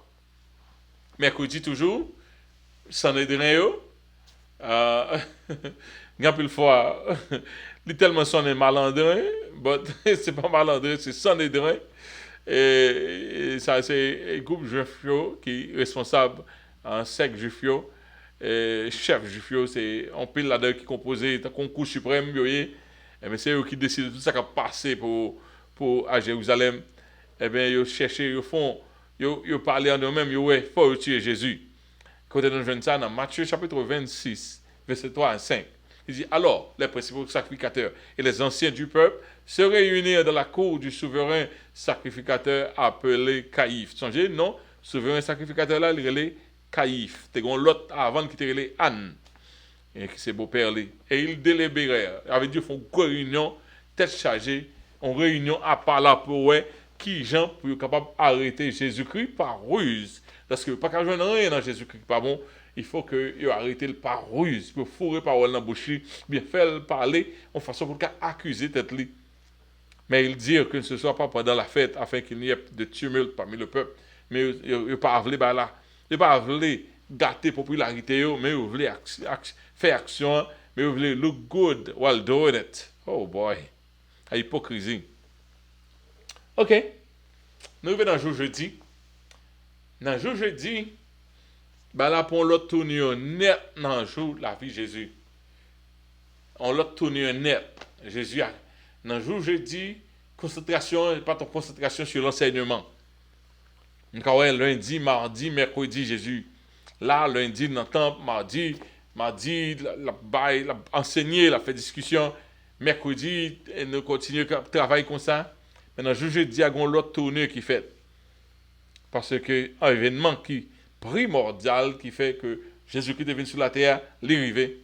Mercredi toujours, Sanhédrin, il y a plus de fois, il tellement sonné malandrin, mais c'est pas malandrin, c'est Sanhédrin. Et ça, c'est un groupe juif qui est responsable, un secte juif, chef juif, c'est un pile là-dedans qui est composé d'un concours suprême, mais c'est eux qui décident de tout ça qui a passé à Jérusalem. Eh bien, ils cherchent, ils parlent en eux-mêmes, il faut tuer Jésus. Quand on voit ça dans Matthieu chapitre 26, verset 3 à 5. Il dit, alors, les principaux sacrificateurs et les anciens du peuple se réunirent dans la cour du souverain sacrificateur appelé Caïphe. Songez, non, souverain sacrificateur là, il est Caïphe. T'es l'autre avant qui était Anne, et qui c'est beau-père. Et ils délibérèrent. Avec Dieu, font une réunion, tête chargée, une réunion à part là pour qui gens pour être capable d'arrêter Jésus-Christ par ruse. Parce que pas qu'à joindre rien dans Jésus-Christ, pas bon. Il faut que vous arrêtez le par ruse, pour fourrer parole dans la bouche, bien faire parler en façon pour accuser tête li. Mais il dit que ce ne soit pas pendant la fête afin qu'il n'y ait de tumulte parmi le peuple. Mais il ne pas voulu là. Il pas voulu gâter la popularité, mais il voulait faire action, mais il voulait look good while doing it. Oh boy, la hypocrisie. Ok, nous venons dans le jour jeudi. Dans le jour jeudi, là pour l'autre tournure net dans le jour la vie de Jésus. On l'autre tournure net. Jésus a. Dans le jour jeudi, concentration, pas ton concentration sur l'enseignement. Donc, lundi, mardi, mercredi, Jésus. Là, lundi, dans le temple, mardi, il a enseigné, il a fait discussion. Mercredi, nous continuons à travailler comme ça. Mais dans le jour jeudi, il y a l'autre tournure qui fait. Parce que un événement qui primordial qui fait que Jésus-Christ est venu sur la terre, l'arrivée.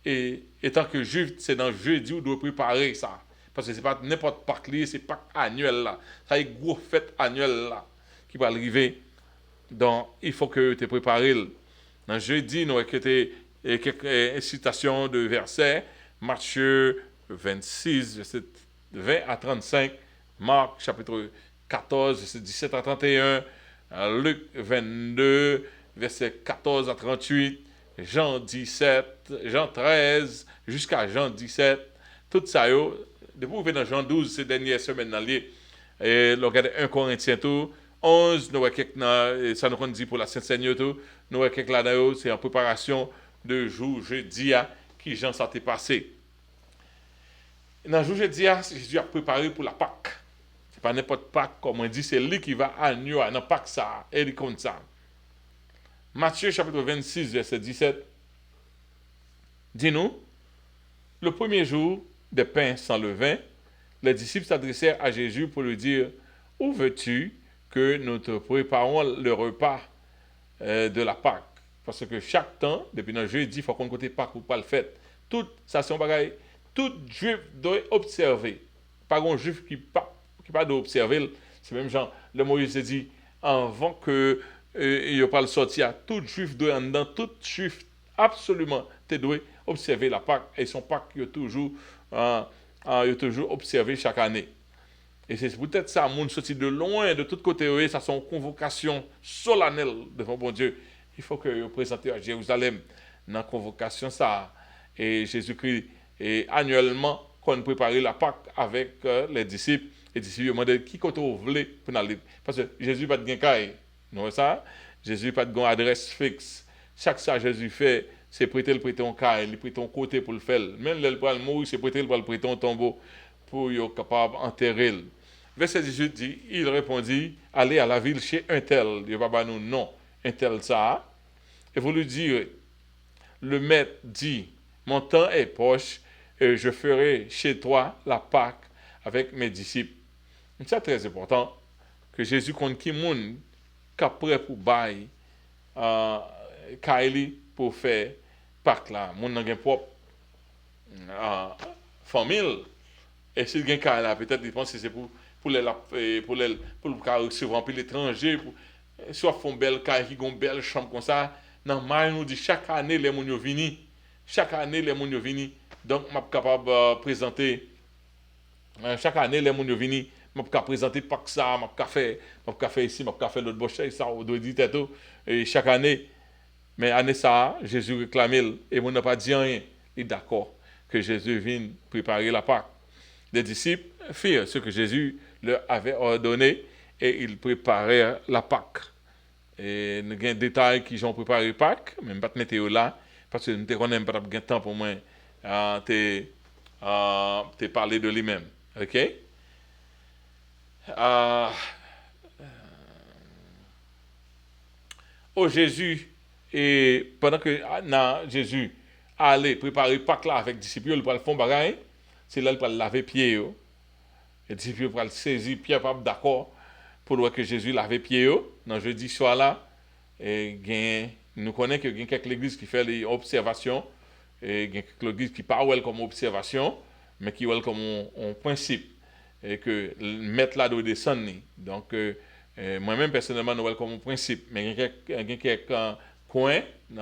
Et étant que juif, c'est dans jeudi où on doit préparer ça. Parce que ce n'est pas n'importe Pâques, c'est Pâques annuel là. Ça y est, gros fête annuelle là, qui va arriver. Donc, il faut que tu prépares. Dans jeudi, nous avons quelques citations de versets. Matthieu 26, verset 20 à 35, Marc chapitre 14, verset 17 à 31, Luc 22, verset 14 à 38, Jean 17, Jean 13, jusqu'à Jean 17. Tout ça, depuis vous venez dans Jean 12, ces dernières semaines, et nous regardons 1 Corinthiens tout, 11, nous voyons quelques, ça nous dit pour la Sainte-Seigneur tout, nous voyons quelques là-dedans, c'est en préparation de jour jeudi, qui Jean s'est passé. Dans le jour jeudi, Jésus a préparé pour la Pâque. Ce n'est pas n'importe Pâque, comme on dit, c'est lui qui va à New York, dans Pâque ça, et il compte ça. Matthieu chapitre 26, verset 17, dis-nous, le premier jour des pains sans levain, les disciples s'adressèrent à Jésus pour lui dire, où veux-tu que nous te préparons le repas de la Pâque? Parce que chaque temps, depuis le jeudi, il faut qu'on côté Pâques ou pas le fait. Tout ça, c'est un bagage. Tout juif doit observer. Pas un juif qui pas doit observer. C'est même genre, le Moïse dit, avant que il pas le sortir, tout juif doit en dedans, tout juif absolument doit observer la Pâque. Et son Pâque, il est toujours observé chaque année. Et c'est peut-être ça, moun sorti de loin, de tous côtés, ça sont convocation solennelle devant bon Dieu. Il faut que vous présentez à Jérusalem dans la convocation ça. Et Jésus-Christ, et annuellement, quand on prépare la Pâque avec les disciples lui demandent qui côté vous voulez pour aller. Parce que Jésus n'a pas de gain. Non, ça? Jésus n'a pas de adresse fixe. Chaque ça Jésus fait, c'est prêter un caille, il prête un côté pour le faire. Même le pour mourir, c'est prêter un tombeau pour être capable d'enterrer. Verset 18 dit, il répondit, allez à la ville chez un tel. Il va pas nous non, un tel ça. Et vous lui direz, le maître dit, mon temps est proche et je ferai chez toi la Pâque avec mes disciples. C'est très important que Jésus compte qui moun qu'après pour bail Kaili pour faire Pâque là. Moun nan gen propre famille et s'il gen Kaili là peut-être il pense que c'est pour recevoir un peu l'étranger soit font belle Kaili qui gon belle chambre comme ça. Nan mai nous dit chaque année les moun yo vini. Chaque année les moun yo vini. Donc m'a capable présenter chaque année les moun yo vini. Je peux présenter pas que ça, je peux faire ici, je peux faire l'autre bouche, ça, on doit dire tout. Et chaque année, mais année ça, Jésus réclame, et on n'a pas dit rien. Il est d'accord que Jésus vienne préparer la Pâque. Les disciples firent ce que Jésus leur avait ordonné, et ils préparèrent la Pâque. Et nous avons des détails qui ont préparé la Pâque, mais je ne vais pas te mettre là, parce que nous ne connaissons pas de temps pour moi te parler de lui-même. OK? Jésus, et pendant que Jésus allait préparer Pâques là avec les disciples, il va le faire bagaille, c'est là qu'il va laver pieds. Les disciples vont saisir Pierre, pas d'accord pour voir que Jésus lave pieds. Dans jeudi soir là, et nous connaissons qu'il y a quelques églises qui font des observations, et il y a quelques églises qui parlent comme observation, mais qui voient comme un principe. Et que mettre là doit descendre. Donc, moi-même, personnellement, nous voyons comme un principe. Mais il y a quelques coins, il y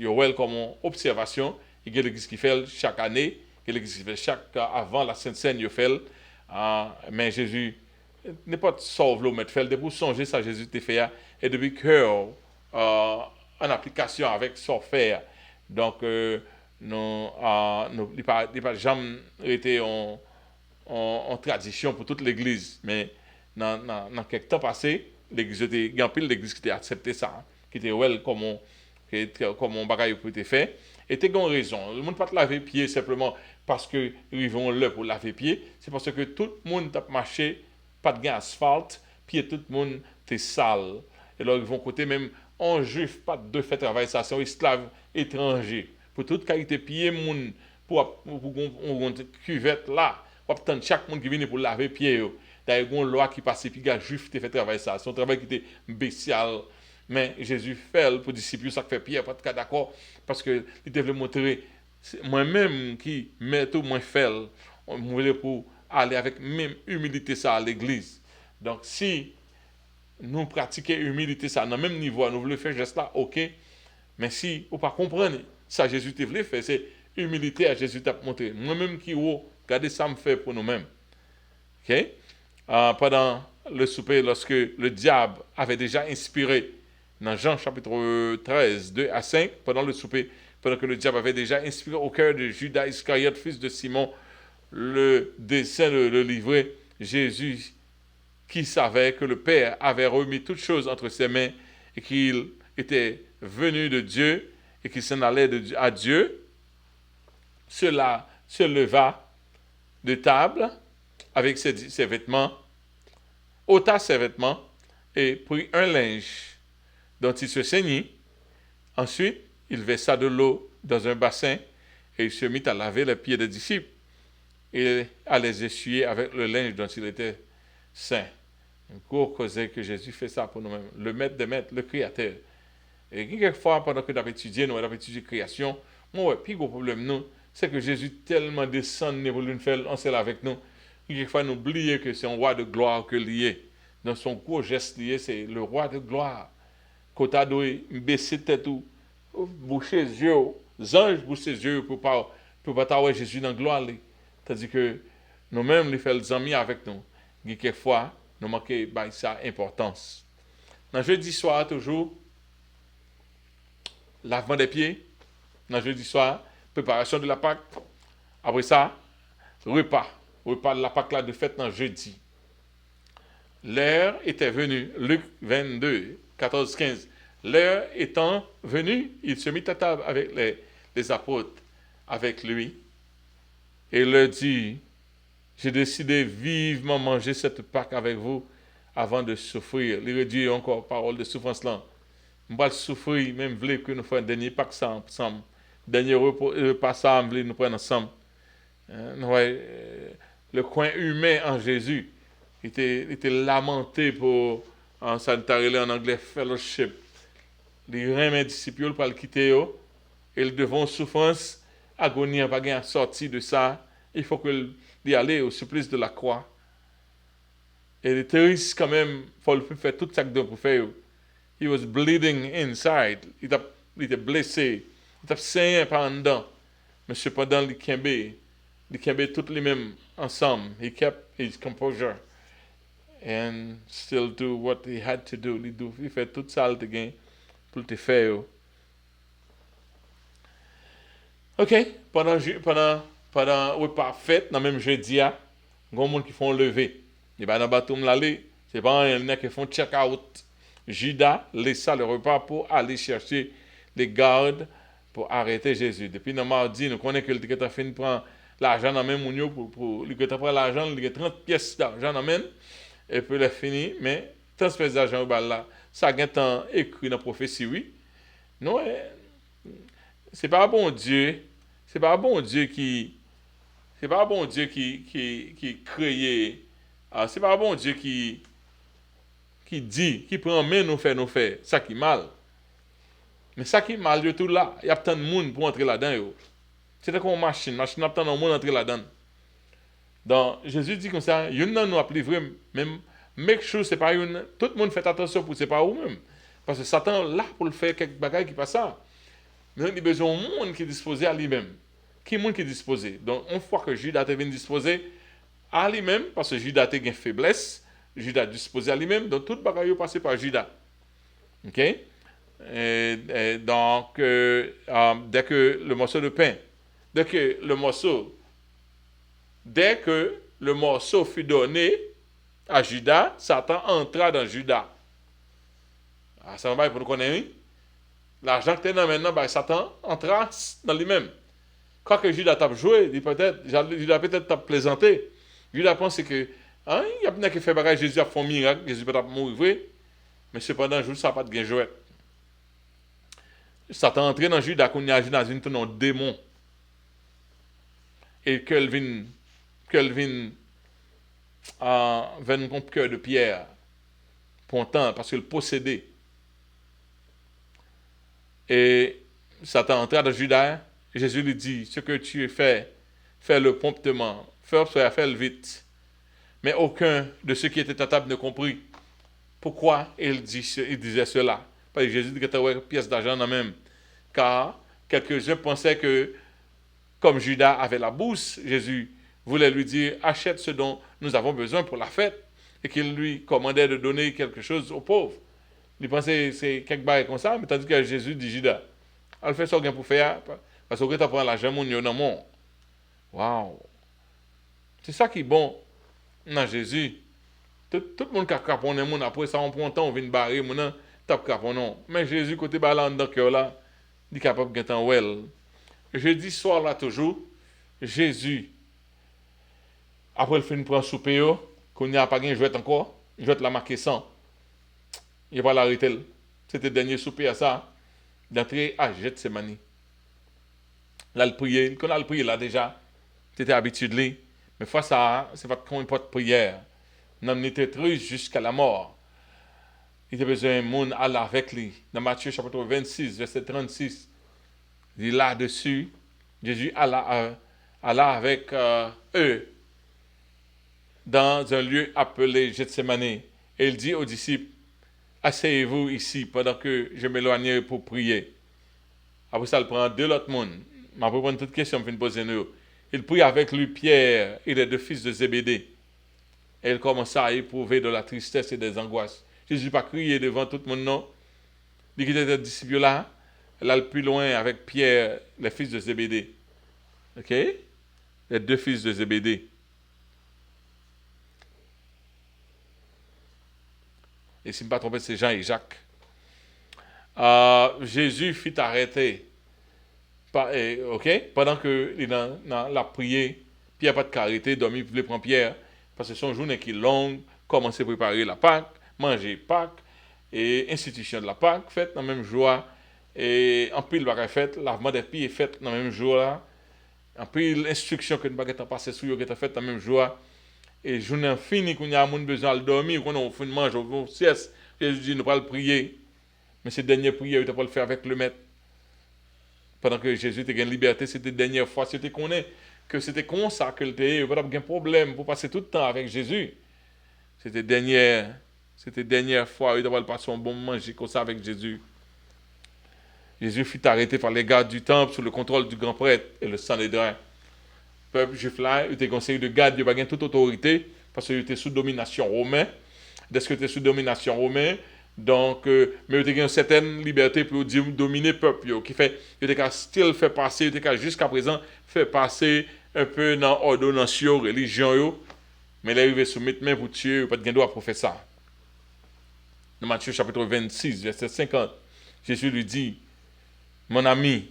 a comme une observation. Il y a l'église qui fait chaque année, il y a l'église qui fait avant la Sainte-Seine, il fait. Mais Jésus, n'est pas sauve le mettre fait, depuis songer ça, Jésus t'a fait, et depuis que en application avec son faire. Donc, nous n'avons pas jamais été en tradition pour toute l'église, mais dans quelques temps passé, l'église était gampille, l'église qui a accepté ça, qui était well comme on bagaille peut être fait, et t'as une raison. Le monde pas te laver pied simplement parce que ils vont là pour laver pied, c'est parce que tout le monde a marché, pas de asphalte, puis tout le monde est sale. Et là ils vont côté même en juif pas de fait travail ça, c'est un esclave étranger. Pour toute qualité pied monde pour une cuvette là. Chaque monde qui vient pour laver pieds. D'ailleurs, il y a une loi qui passe et puis les juifs te fait travailler ça. C'est un travail qui était bestial. Mais Jésus fait pour les disciples, ça fait Pierre, pas de cas d'accord. Parce qu'il devait montrer, moi-même qui mets tout, moi fait, on voulait pour aller avec même humilité ça à l'église. Donc, si nous pratiquons humilité ça, dans le même niveau, nous voulons faire geste là, ok. Mais si vous ne comprenez pas, ça Jésus te voulait faire, c'est humilité à Jésus t'a montré. Moi-même qui regardez ça me fait pour nous-mêmes. OK? Pendant le souper, lorsque le diable avait déjà inspiré, dans Jean chapitre 13, 2 à 5, pendant le souper, pendant que le diable avait déjà inspiré au cœur de Judas Iscariote, fils de Simon, le dessein de le livrer, Jésus, qui savait que le Père avait remis toutes choses entre ses mains et qu'il était venu de Dieu et qu'il s'en allait à Dieu, cela se leva de table avec ses vêtements, ôta ses vêtements et prit un linge dont il se ceignit. Ensuite, il versa de l'eau dans un bassin et il se mit à laver les pieds des disciples et à les essuyer avec le linge dont il était saint. Un gros causé que Jésus fait ça pour nous-mêmes. Le maître des maîtres, le créateur. Et quelquefois, pendant que nous avons étudié, nous avons étudié la création, moi, le plus gros problème, nous, c'est que Jésus tellement descend pour nous faire en celle avec nous. Quelquefois, nous oublions que c'est un roi de gloire que lié. Dans son gros geste lié, c'est le roi de gloire. Quand tu dois baisser tête ou boucher les yeux, les anges bouchent les yeux pour pas t'avoir Jésus dans la gloire. Tandis que nous-mêmes, nous faisons les amis avec nous. Quelquefois, nous manquons ça importance. Dans jeudi soir, toujours, lavement des pieds. Dans jeudi soir, préparation de la Pâque. Après ça, repas. Repas de la Pâque là de fête dans jeudi. L'heure était venue. Luc 22, 14, 15. L'heure étant venue, il se mit à table avec les apôtres, avec lui, et leur dit, j'ai décidé vivement manger cette Pâque avec vous avant de souffrir. Il redit encore parole de souffrance là. Je vais souffrir, même voulez que nous fassions un dernier Pâque ensemble. Dernier repas ensemble, nous prenons ensemble. Le coin humain en Jésus était lamenté pour, en sanitaire en anglais, fellowship. Les reins disciples pour le quitter, et ils devront souffrance, agonie, pas gain sortir de ça. Il faut qu'il y aille au supplice de la croix. Et les terroristes, quand même, il faut faire tout ça pour faire. He was bleeding inside. Il était blessé. Il était saigné par en dedans. Mais cependant, il kembe toutes les mêmes ensemble. He kept his composure. And still do what he had to do. Il fait tout ça again pour te faire. OK. Pendant le repas fête, dans le même jeudi, il y a des gens qui font lever. Et bien, dans le bateau, c'est pas un qui font check-out. Judas laissa le repas pour aller chercher les gardes pour arrêter Jésus. Depuis le mardi, nous connaissons que le a fini prendre l'argent dans la main pour lui prendre l'argent, il a 30 pièces d'argent dans la main et puis il a fini, mais 30 pièces d'argent là, ça a été écrit dans la prophétie, oui. Non, c'est pas bon Dieu, c'est pas bon Dieu qui crée, c'est pas bon Dieu qui dit, qui prend main nous faire, ça qui est mal. Mais ça qui est mal de tout là, il y a tant de monde pour entrer là-dedans. C'est comme une machine a tant de monde entrer là-dedans. Donc, Jésus dit comme ça, il y a nous a livré, même, make sure c'est pas une, tout le monde fait attention pour c'est pas vous-même. Parce que Satan là pour le faire quelques bagages qui passent ça. Mais il a besoin d'un monde qui est disposé à lui-même. Qui est le monde qui est disposé? Donc, une fois que Judas est venu disposer à lui-même, parce que Judas a une faiblesse, Judas disposé à lui-même, donc tout le bagage est passé par Judas. OK? Donc, dès que le morceau de pain, dès que le morceau fut donné à Judas, Satan entra dans Judas. Ça va pour nous connaître. L'argent que tu as maintenant, Satan entra dans lui-même. Quand que Judas t'a joué, Judas peut-être t'a plaisanté. Judas pense que il y a bien qui fait bagage, Jésus a fait un miracle, Jésus peut mourir, mais cependant, Judas n'a pas de gain jouet. Satan entré dans Judas, qu'on y a dans un démon. Et Kelvin vint un cœur de pierre, pontant, parce qu'il possédait. Et Satan entra dans Judas, et Jésus lui dit, ce que tu fais, fais-le promptement, fais-le vite. Mais aucun de ceux qui étaient à table ne comprit pourquoi il disait cela. Parce que Jésus dit que tu as une pièce d'argent dans même. Car quelques-uns pensaient que Comme Judas avait la bourse, Jésus voulait lui dire, achète ce dont nous avons besoin pour la fête, et qu'il lui commandait de donner quelque chose aux pauvres. Il pensait que c'est quelque chose comme ça, mais tandis que Jésus dit, Judas, elle fait ça pour faire, parce que tu prends l'argent, mon dans mon. Waouh! C'est ça qui est bon dans Jésus. Tout le monde qui a caponné, après ça, on prend temps, on vient barrer, on tape caponné. Mais Jésus, côté balan dans le cœur là, il est capable de gagner well. Je dis soir là toujours, Jésus, après le fin prend souper, qu'on n'y a pas gagné, jouet encore, jouet la marqué 100. Il va l'arrêter. C'était le dernier souper à ça, d'entrer à Gethsemane. Là, le prier, qu'on a le prier là déjà, c'était habitué de lui. Mais fois ça, c'est pas qu'on pas de prière. Non, était triste jusqu'à la mort. Il avait besoin de monde aller avec lui. Dans Matthieu chapitre 26, verset 36, il dit là-dessus, Jésus alla avec eux dans un lieu appelé Gethsemane. Et il dit aux disciples, asseyez-vous ici pendant que je m'éloigne pour prier. Après ça, il prend deux autres monde. Je vais prendre toute question, je vais poser nous. Il prie avec lui Pierre et les deux fils de Zébédée. Et il commença à éprouver de la tristesse et des angoisses. Jésus n'a pas crié devant tout le monde, non. Il quittait les disciples là, là le plus loin avec Pierre, les fils de Zébédée. OK? Les deux fils de Zébédée. Et si je ne me pas trompé, c'est Jean et Jacques. Jésus fit arrêter. OK? Pendant qu'il a prié, Pierre n'a pas de carité, dormi, il voulait prendre Pierre. Parce que son journée qui est longue, commencer à préparer la Pâque, manger Pâque, et institution de la Pâque, faite dans le même jour, et en pile la fête, lavement des pieds fait dans le même jour, en pile l'instruction que nous avons passé sur eux, faite dans le même jour, et journée finie, qu'on a besoin de dormir, qu'on a fait manger, on sieste, Jésus dit, nous pas le prier, mais cette dernière prière, il ne pas le faire avec le maître. Pendant que Jésus était en liberté, c'était la dernière fois, c'était qu'on est, que c'était comme ça que il n'y avait pas de problème pour passer tout le temps avec Jésus. C'était dernière fois, il devait passer un bon moment comme ça avec Jésus. Jésus fut arrêté par les gardes du temple sous le contrôle du grand prêtre et le Sanhédrin. Le peuple juif là, il était conseillé de garde, il avait toute autorité parce qu'il était sous domination romaine. Dès qu'il était sous domination romaine, donc, mais il était une certaine liberté pour dominer le peuple, qui fait, il était still fait passer, il était jusqu'à présent fait passer un peu dans l'ordonnance religion, mais il est arrivé sous mettre main pour tuer, pas de droit pour faire ça. Dans Matthieu chapitre 26, verset 50, Jésus lui dit, mon ami,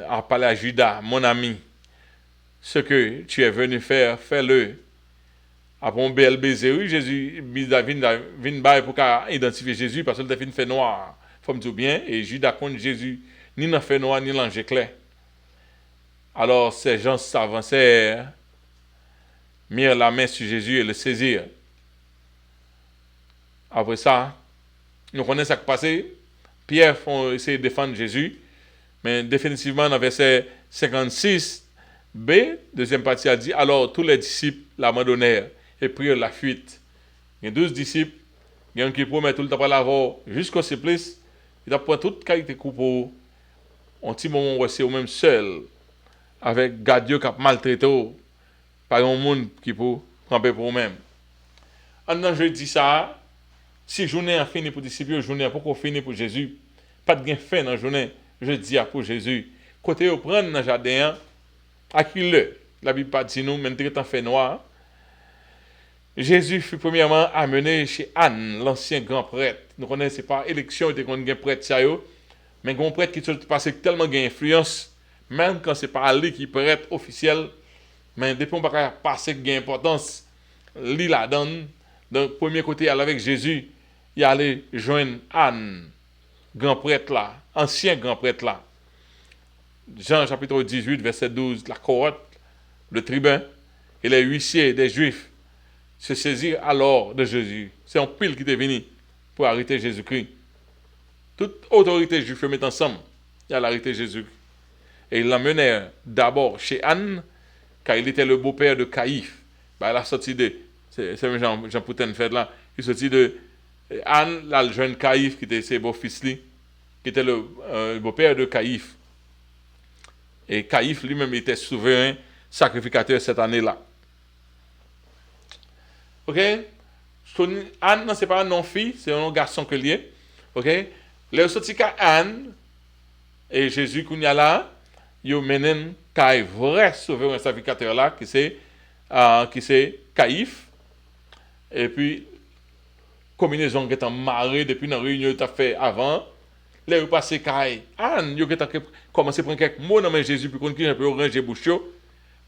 a parlé à Judas, mon ami, ce que tu es venu faire, fais-le. Après un bel baiser, oui, Jésus vient pour identifier Jésus parce qu'il a fait noir. Il faut me dire bien, et Judas contre Jésus, ni dans fait noir, ni dans l'ange clair. Alors ces gens s'avancèrent, mirent la main sur Jésus et le saisirent. Après ça, nous connaissons ce qui passé. Pierre font essayer de défendre Jésus, mais définitivement dans verset 56b, deuxième partie a dit, alors tous les disciples l'abandonnèrent et prirent la fuite. Il y a 12 disciples, il y a un qui promet tout le temps l'avoir jusqu'au supplice, il a pris toute qualité coupeau, un petit moment où c'est au même seul, avec Gadieu qui a maltraité, par un monde qui peut prendre pour eux-mêmes. En je dis ça, si journée a fini pour disciples, journée a pourquoi fini pour Jésus, pas de gain fin dans la journée, je dis pour Jésus. Côté au prendre dans le jardin, à qui la Bible pas dit nous, mais nous fait noir. Jésus fut premièrement amené chez Anne, l'ancien grand prêtre. Nous connaissons pas élection, il était un prêtre sérieux, mais un grand prêtre qui se passé tellement d'influence, même quand c'est pas lui qui prêtre officiel, mais depuis on pas passer gain importance, lui la donne. Donc premier côté, il avec Jésus, il allait joindre Anne, grand prêtre là, ancien grand prêtre là. Jean chapitre 18, verset 12, la cohorte, le tribun et les huissiers des Juifs se saisirent alors de Jésus. C'est un pile qui est venu pour arrêter Jésus-Christ. Toute autorité juive met ensemble, il a arrêté Jésus. Et ils l'emmenèrent d'abord chez Anne, car il était le beau-père de Caïphe. Ben, il a sorti de, c'est Jean Poutin fait là, il sorti de Anne, là, le jeune Caïphe, qui était ses beaux-fils, qui était le beau-père de Caïphe. Et Caïphe lui-même était souverain sacrificateur cette année-là. Ok? Anne, ce n'est pas un non-fille, c'est un garçon que lié. Ok? Les sorti Anne et Jésus qu'on y a là, yo menen kay vrai souverain sacrificateur là qui c'est Caïphe. Et puis combinaison qui est en marée depuis la réunion que tu as fait avant. Là, vous passez kay Anne, yo qui commencé à prendre quelques mots dans Jésus puis qu'on qui un peu ranger bouche.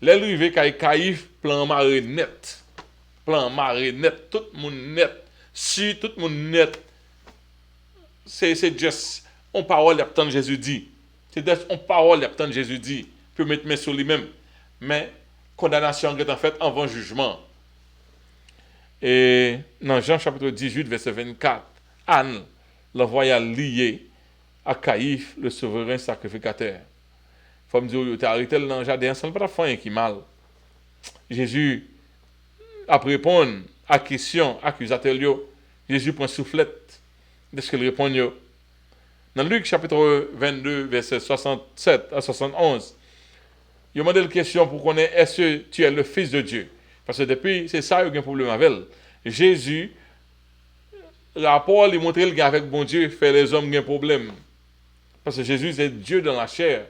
Là, arrivé kay Caïphe plan marée net. Plan marée net, tout le monde net. Si tout le monde net, c'est juste on parole que Jésus dit. C'est juste on parole que Jésus dit. Peut mettre main sur lui-même. Mais condamnation est en fait avant jugement. Et dans Jean chapitre 18, verset 24, Anne l'envoya lié à Caïphe, le souverain sacrificateur. Il faut me dire, tu as arrêté dans le jardin, ça ne pas faire qui mal. Jésus après répondre à la question accusateur, Jésus prend soufflette de ce qu'il répond. Dans Luc chapitre 22, verset 67 à 71, il demande la question pour connaître est-ce que tu es le Fils de Dieu. Parce que depuis, c'est ça, il y a un problème avec. Jésus, rapport, il montre qu'avec bon Dieu, fait les hommes un problème. Parce que Jésus, c'est Dieu dans la chair.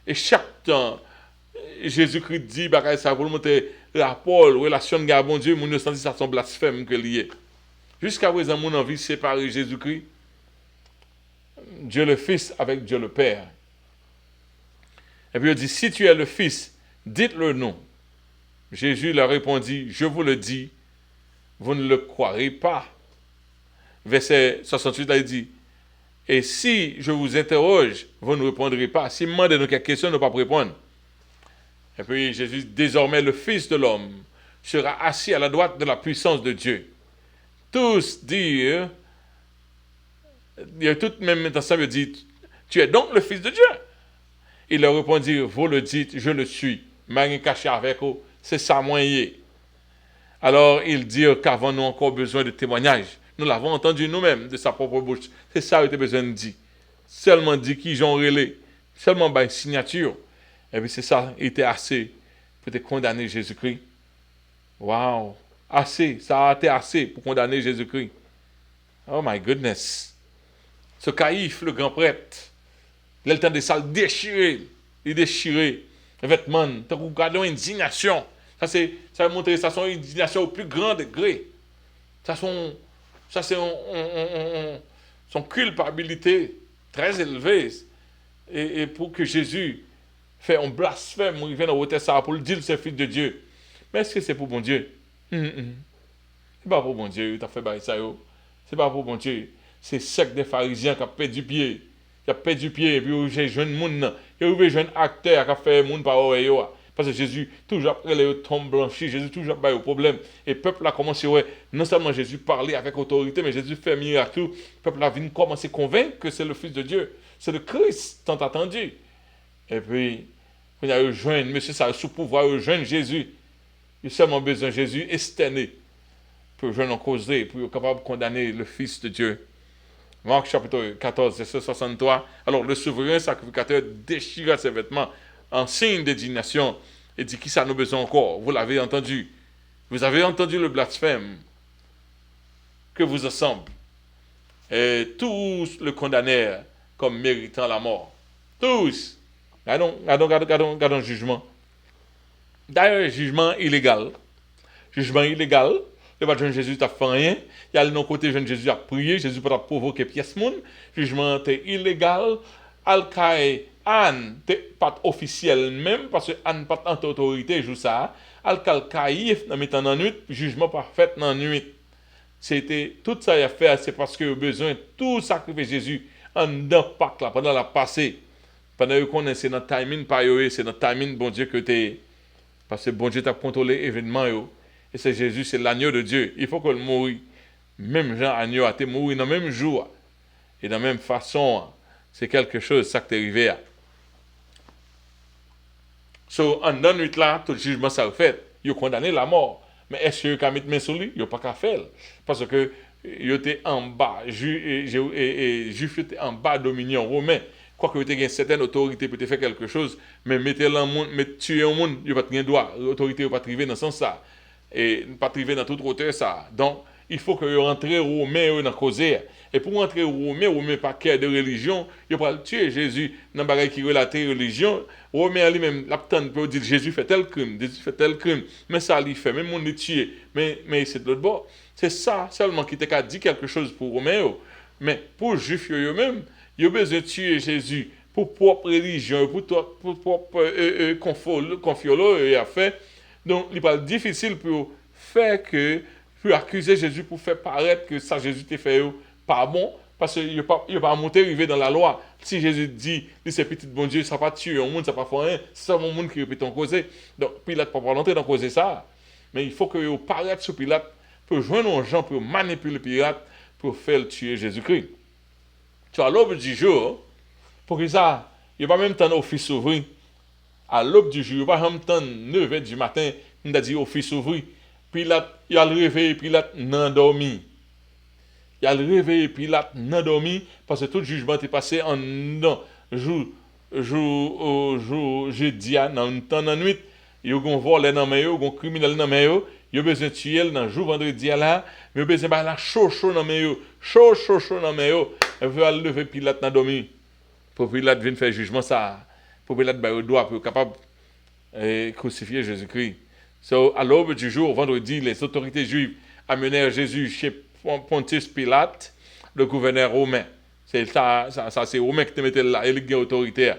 Et chaque temps, Jésus-Christ dit, ça pour montrer rapport, relation avec bon Dieu, mon senti ça son blasphème que lié. Jusqu'à présent, mon envie de séparer Jésus-Christ, Dieu le Fils avec Dieu le Père. Et puis il dit, si tu es le Fils, dites-le non. Jésus leur répondit, je vous le dis, vous ne le croirez pas. Verset 68, là, il dit, et si je vous interroge, vous ne répondrez pas. Si je demande quelques questions, ne pas répondre. Et puis Jésus, désormais le Fils de l'homme sera assis à la droite de la puissance de Dieu. Tous dirent, tout même ensemble dit, tu es donc le Fils de Dieu. Il leur répondit, vous le dites, je le suis. Mais caché avec vous, c'est ça moyen. Alors ils dirent qu'avons-nous encore besoin de témoignages. Nous l'avons entendu nous-mêmes de sa propre bouche. C'est ça qu'il était besoin de dire. Seulement dit qu'ils ont relé. Seulement une signature. Et puis c'est ça, il était assez pour te condamner Jésus-Christ. Wow! Assez, ça a été assez pour condamner Jésus-Christ. Oh my goodness! Ce Caïphe, le grand prêtre, il a le temps de ça, il déchirait les vêtements, il a regardé une indignation. Ça a montré ça son indignation au plus grand degré. Ça c'est son culpabilité très élevée. Et pour que Jésus fait un blasphème, il vient de ça pour le dire c'est fils de Dieu. Mais est-ce que c'est pour bon Dieu? C'est pas pour bon Dieu, tu as fait ça. C'est pas pour bon Dieu. C'est sec des pharisiens qui a perdu pied. Qui a perdu pied, et puis j'ai jeune monde, il y a jeune acteur qui a fait monde par oreille. Parce que Jésus, toujours après les tombes blanchies, Jésus toujours pas au problème. Et le peuple a commencé, non seulement Jésus parlait avec autorité, mais Jésus fait miracle. Le peuple a venu commencer à convaincre que c'est le Fils de Dieu. C'est le Christ tant attendu. Et puis, il y a eu jeune, monsieur, ça a sous pouvoir, eu jeune Jésus. Il a seulement besoin de Jésus externé pour jeune en causer, pour être capable de condamner le Fils de Dieu. Marc chapitre 14, verset 63. Alors le souverain sacrificateur déchira ses vêtements en signe d'indignation et dit, qui ça nous besoin encore? Vous l'avez entendu. Vous avez entendu le blasphème que vous ensemble. Et tous le condamnèrent comme méritant la mort. Tous. Regardons le jugement. D'ailleurs, jugement illégal. Jugement illégal. Le pas jeune Jésus t'a fait rien. Il y a le non côté jeune Jésus a prié. Jésus peut provoquer pièce monde. Jugement est illégal. Al-Kaï, Anne, pas officiel même, parce que Anne pas en autorité, joue ça. Al-Kaï, dans mettant en nuit, jugement parfait dans nuit. C'était tout ça à faire, c'est parce que besoin tout sacrifier Jésus en dedans Pâques là, pendant la passée. Pendant que qu'on c'est notre timing, pas c'est notre timing, bon Dieu, que t'es. Parce que bon Dieu t'a contrôlé l'événement. Et c'est Jésus, c'est l'agneau de Dieu. Il faut que le mourir. Même Jean agneau a été mourir dans le même jour. Et de la même façon, c'est quelque chose, ça qui est arrivé. En dans nuit là, tout le jugement ça fait. Il a condamné la mort. Mais est-ce qu'il a mis main sur lui? Il n'a pas qu'à faire. Parce que il était en bas, juif était en bas dominion romain. quoique vous avez une certaine autorité pour te faire quelque chose, mais mettez le monde, tuer un monde, il n'y a pas de droit. L'autorité n'est pas arriver dans ce sens ça. Et pas arriver dans toute hauteur ça. Donc, il faut que vous rentrez aux mains dans la cause. Et pour rentrer aux mains pas qu'il de religion, il pas tuer Jésus dans le qui relate religion. Romain lui-même, l'aptane peut dire Jésus fait tel crime, Jésus fait tel crime, mais ça lui fait, même on est tué, mais c'est de l'autre bord. C'est ça seulement qui t'a dit quelque chose pour Romain. Mais pour les Juifs eux-mêmes, ils ont besoin de tuer Jésus pour propre religion, pour propre confort et affaire. Donc, il n'est pas difficile pour faire que, pour accuser Jésus, pour faire paraître que ça Jésus t'a fait pas bon, parce qu'il n'a pas monté arrivé dans la loi. Si Jésus dit, c'est petit bon Dieu, ça ne va pas tuer un monde, ça ne va pas faire rien, c'est ça mon monde qui répète en cause. Donc, Pilate ne peut pas rentrer dans cause ça. Mais il faut qu'il paraisse sur Pilate pour joindre les gens, pour manipuler Pilate, pour faire tuer Jésus-Christ. Tu vois, à l'aube du jour, pour que ça, il n'y a pas même temps d'office ouvert. À l'aube du jour, il n'y a pas même temps 9h du matin, il a dit office ouvert. Pilate, il a le réveil, Pilate n'a dormi. Il a le réveil, Pilate n'a dormi, parce que tout le jugement est passé en jour jeudi, dans le temps de la nuit. Il y a un voleur dans les mains, un criminel dans les mains. Il y a besoin de tuer dans le jour vendredi là, mais il y a besoin de la chaud dans les mains, chaud dans les mains. Il veut aller lever Pilate n'a dormi. Pour Pilate vienne faire jugement ça. Pour Pilate le droit pour être capable de crucifier Jésus-Christ. So, à l'aube du jour, vendredi, les autorités juives amenèrent Jésus chez Pontius Pilate, le gouverneur romain. C'est ça c'est Romain qui te mettait là, il est autoritaire.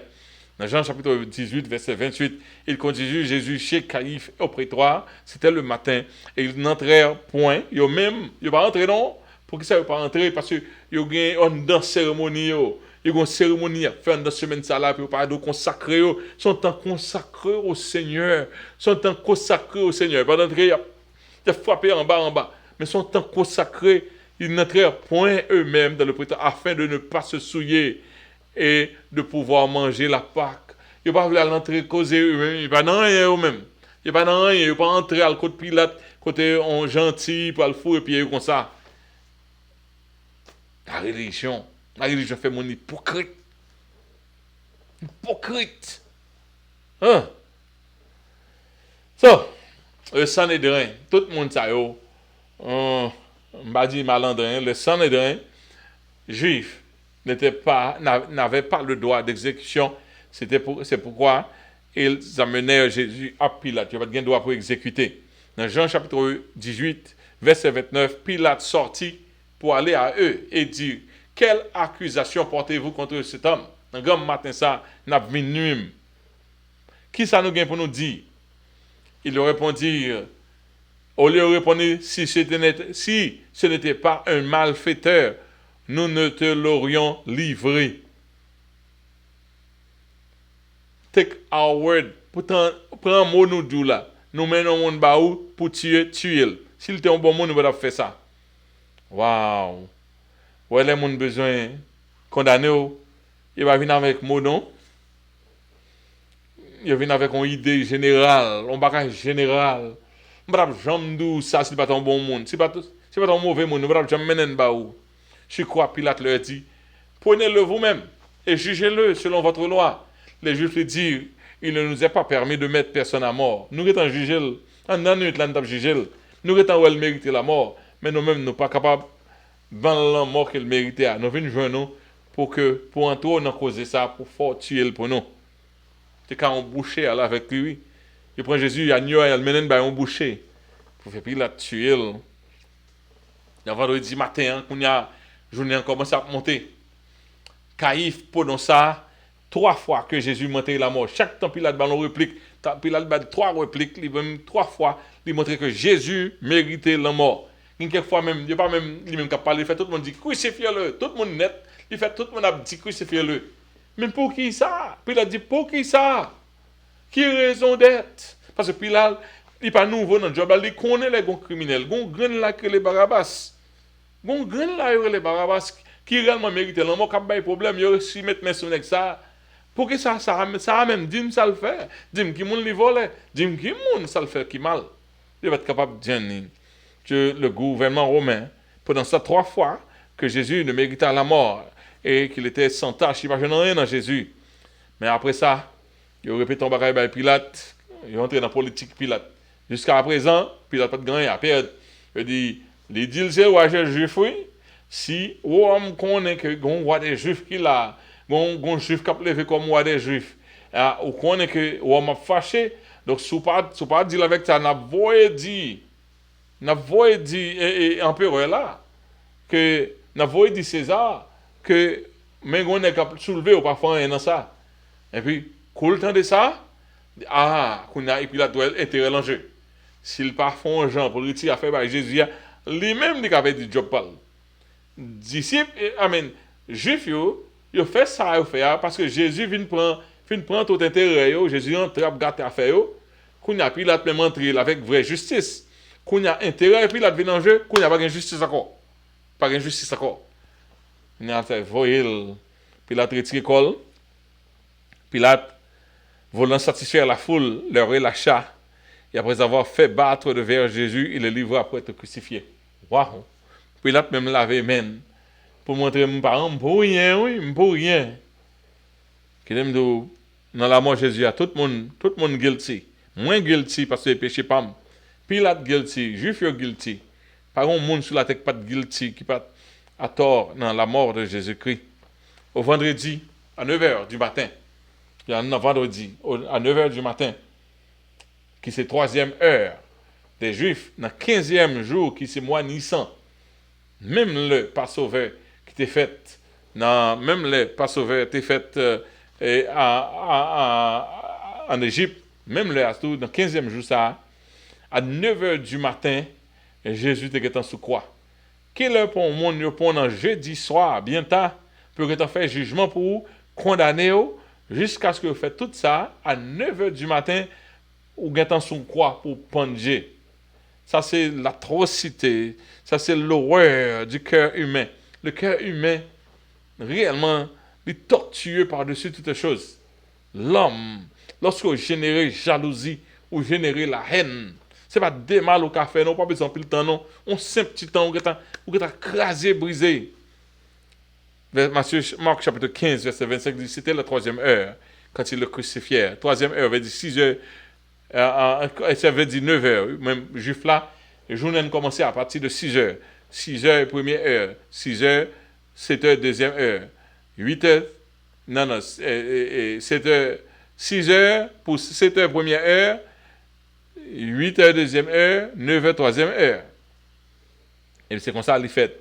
Dans Jean chapitre 18, verset 28, il conduisit Jésus chez Caïphe au prétoire, c'était le matin, et ils n'entrèrent point, ils ne pas entré non, pour qu'ils ne savent pas entrer, parce qu'ils ont une cérémonie, ils ont une cérémonie à faire dans la semaine ça là, puis ils consacrer, ils sont consacrés au Seigneur, sont consacrés au Seigneur, pas d'entrer, ils ont frappé en bas, mais sont consacrés, ils n'entrèrent point eux-mêmes dans le prétoire, afin de ne pas se souiller, et de pouvoir manger la Pâque. Ils ne pas voulu l'entrer causer eux-mêmes, ils ne pas dans rien eux-mêmes. Ils ne pas dans rien, ils ne pas entrer à côté Pilate, côté on gentil, pour le fou, et puis comme ça. La religion fait mon hypocrite. Hypocrite. Hein? So, le Sanhédrin, tout le monde sait, on va dire malandrin, le Sanhédrin, juif, n'avaient pas le droit d'exécution. C'est pourquoi ils amenèrent Jésus à Pilate. Il n'y avait pas de droit pour exécuter. Dans Jean chapitre 18, verset 29, Pilate sortit pour aller à eux et dit, quelle accusation portez-vous contre cet homme? Dans le grand matin, ça, n'a venu. Qui ça nous gagne pour nous dire? Il leur répondit, au lieu de répondre, si ce n'était pas un malfaiteur, nous ne te l'aurions livré. Take our word. Pourtant, prends un mot nous dit là. Nous menons mon baou pour tuer. S'il était un bon mot, nous allons faire ça. Waouh. Ouais, les gens ont besoin de condamner. Il va venir avec mot non. Il va venir avec une idée générale, un bagage général. On va jamais dire ça, c'est pas un bon monde. C'est pas un mauvais monde. On va jamais mener un baou. Je crois Pilate leur dit, prenez-le vous-même et jugez-le selon votre loi. Les Juifs lui disent, il ne nous est pas permis de mettre personne à mort. Nous étant jugés, en un minute, nous jugé. Nous étant où elle méritait la mort, mais nous-mêmes, nous ne sommes pas capables de vendre la mort qu'elle méritait. Nous venons jouer nous pour entrer, on a causé ça, pour faire tuer pour nous. C'est quand on bouchait avec lui. Il prend Jésus, il a il mène un boucher. Pour faire Pilate tuer. Le vendredi matin, quand la journée a commencé à monter. Caïphe pendant ça 3 fois que Jésus montait la mort. Chaque temps Pilate ballon réplique, Pilate bat 3 répliques, il même 3 fois, il montrait que Jésus méritait la mort. Quelquefois même, il n'y a pas même lui-même qui a parlé, il fait tout le monde dit crucifiez-le, tout le monde net, il fait tout le monde a dit crucifiez-le. Mais pour qui ça? Pilate dit pour qui ça? Qui raison d'être? Parce que Pilate, il n'est pas nouveau dans le job, il connaît les criminels, il connaît là que les Barabbas. Il connaît là que les Barabbas qui réellement méritent la mort, qui a pas de problème, il aussi mettre mes sonnets ça. Pour que ça a même dit ça le fait. Dit qui moun li volé, dit qui moun ça le fait qui mal. Il va être capable de dire que le gouvernement romain, pendant ça 3 fois, que Jésus ne méritait la mort, et qu'il était sans tache, il ne imaginait rien dans Jésus. Mais après ça, il répète ton bagage à Pilate, il est entré dans la politique Pilate. Jusqu'à présent, Pilate n'a pas de gagné à perdre. Il dit, les dit c'est roi juif, oui. Si on connaît que le roi des juifs qui l'a, un juif qui a levé comme roi des juifs, on connaît que on m'a fâché, donc si on pas dire avec ça, n'a dit et empereur là, que n'a dit César, que mais on est capable de soulever ou pas faire rien dans ça. Et puis, quand le temps de ça, et puis là, doit être intérêt l'enjeu. S'il pas font gens pour retirer à faire par Jésus, lui-même il avait dit job parle. Disciples, amen, juifs yo fait ça yo fait parce que Jésus vient prendre tout intérêt yo, Jésus entre à gâter affaire yo. Qu'on a puis là même entrer avec vraie justice. Qu'on a intérêt et puis là vient en jeu, qu'on a pas injustice encore. Pas injustice encore. On a fait voyer Pilate retire col. Pilate voulant satisfaire la foule, leur relâcha. Et après avoir fait battre devers Jésus, il le livra pour être crucifié. Waouh! Pilate même lavé men pour montrer mes parents, pour rien, oui, pour rien. Qu'il aime dans la mort de Jésus, tout le monde guilty. Moins guilty parce que le péché pas. Pilate guilty, juif guilty. Par un monde sur la tête pas de guilty qui pas à tort dans la mort de Jésus-Christ. Au vendredi à 9h du matin. Il y a un vendredi à 9h du matin qui c'est 3e heure des Juifs, dans 15e jour qui c'est mois Nissan. Même le Passover qui était fait, même le Passover était fait en Égypte, même le Astou, dans 15e jour ça, à 9h du matin, Jésus était en sous croix. Quelle heure pour le monde, pendant jeudi soir, bien tard, pour que tu fasses jugement pour condamner jusqu'à ce que vous faites tout ça, à 9h du matin, ou êtes en sous croix pour pendre. Ça, c'est l'atrocité. Ça, c'est l'horreur du cœur humain. Le cœur humain, réellement, est tortueux par-dessus toutes choses. L'homme, lorsqu'il génère jalousie ou génère la haine, ce n'est pas des mal au café, non, pas besoin de temps, non. On simple petit temps, où vous êtes crasé, brisé. Marc chapitre 15, verset 25 dit c'était la 3e heure, quand il le crucifiait. 3e heure, veut dire 6 heures. Ça veut dire 9 heures. Même juif là, le journée a commencé à partir de 6 heures. 6 heures, première heure. 6 heures, 7 heures, deuxième heure. 8 heures, 7 heures, 6 heures pour 7 heures, première heure. 8 heures, deuxième heure. 9 heures, troisième heure. Et c'est comme ça qu'il fait.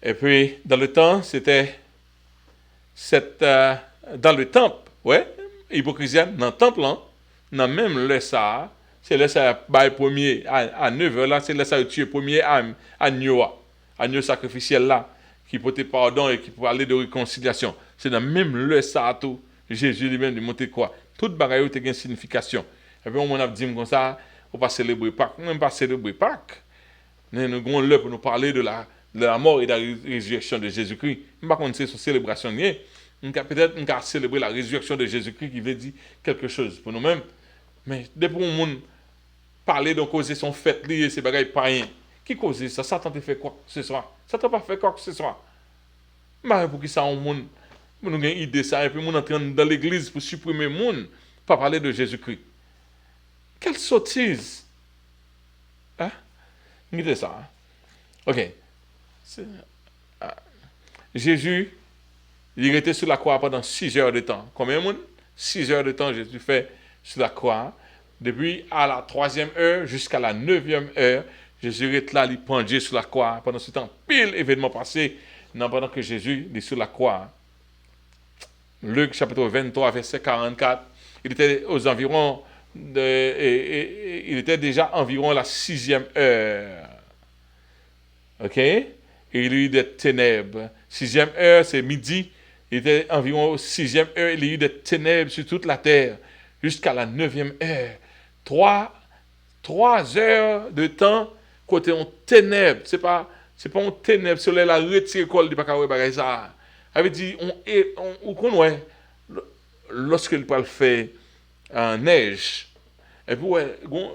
Et puis, dans le temps, c'était dans le temple, ouais, hypocrisie, dans le temple, là, dans même le ça, c'est le ça bail premier à 9h là, c'est le ça tuer premier agneau sacrificiel là qui peut te pardon et qui peut aller de réconciliation. C'est dans même le ça tout Jésus lui-même de monter quoi. Toute bagaille a une signification. Et puis on a dit comme ça, on pas célébrer Pâques, même pas célébrer Pâques. Nous avons l'heure pour nous parler de la mort et de la résurrection de Jésus-Christ. Par contre, c'est une célébration. Peut-être célébrer la résurrection de Jésus-Christ qui veut dire quelque chose pour nous-mêmes. Mais depuis que le monde parler de causer son fête lié, ces bagailles païens, qui cause ça? Satan te fait quoi que ce soit? Satan pas fait quoi que ce soit. Mais pour qui ça, on monde, nous avons une idée ça, et puis on entraîne dans l'église pour supprimer le monde, pas parler de Jésus-Christ. Quelle sottise! Hein? Regardez ça. Hein? Ok. Jésus, il était sur la croix pendant 6 heures de temps. Combien de monde? 6 heures de temps, Jésus fait sur la croix. Depuis à la 3e heure jusqu'à la 9e heure, Jésus est là, il pendait sur la croix. Pendant ce temps, pile événement passé, pendant que Jésus est sur la croix. Luc chapitre 23, verset 44, il était aux environs il était déjà environ la 6e heure. Ok? Et il y a eu des ténèbres. 6e heure, c'est midi. Il était environ 6e heure, il y a eu des ténèbres sur toute la terre. Jusqu'à la 9e heure. 3 heures de temps, côté en ténèbres. C'est pas en ténèbres, soleil la retire col de pas bagay ça. Avait dit on connaît lorsqu'il peut le faire en neige. Et puis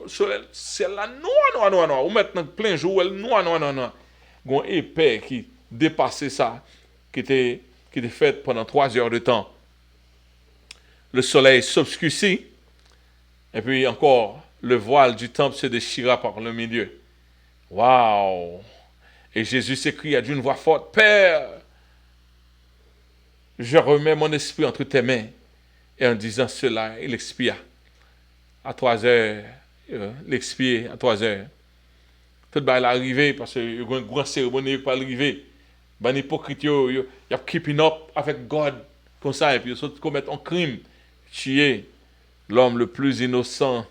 soleil c'est la noir. Ou maintenant plein jour noir. Gon épais qui dépassait ça qui était faite pendant 3 heures de temps. Le soleil s'obscurcit, et puis encore, le voile du temple se déchira par le milieu. Waouh! Et Jésus s'écria d'une voix forte, Père, je remets mon esprit entre tes mains. Et en disant cela, il expia. À 3 heures, il expie à 3 heures. Tout le monde est arrivé parce qu'il y a une grande cérémonie qui est arrivée. Les hypocrites, ils ont keeping up avec God, comme ça, et puis ils commettent un crime, tuer l'homme le plus innocent,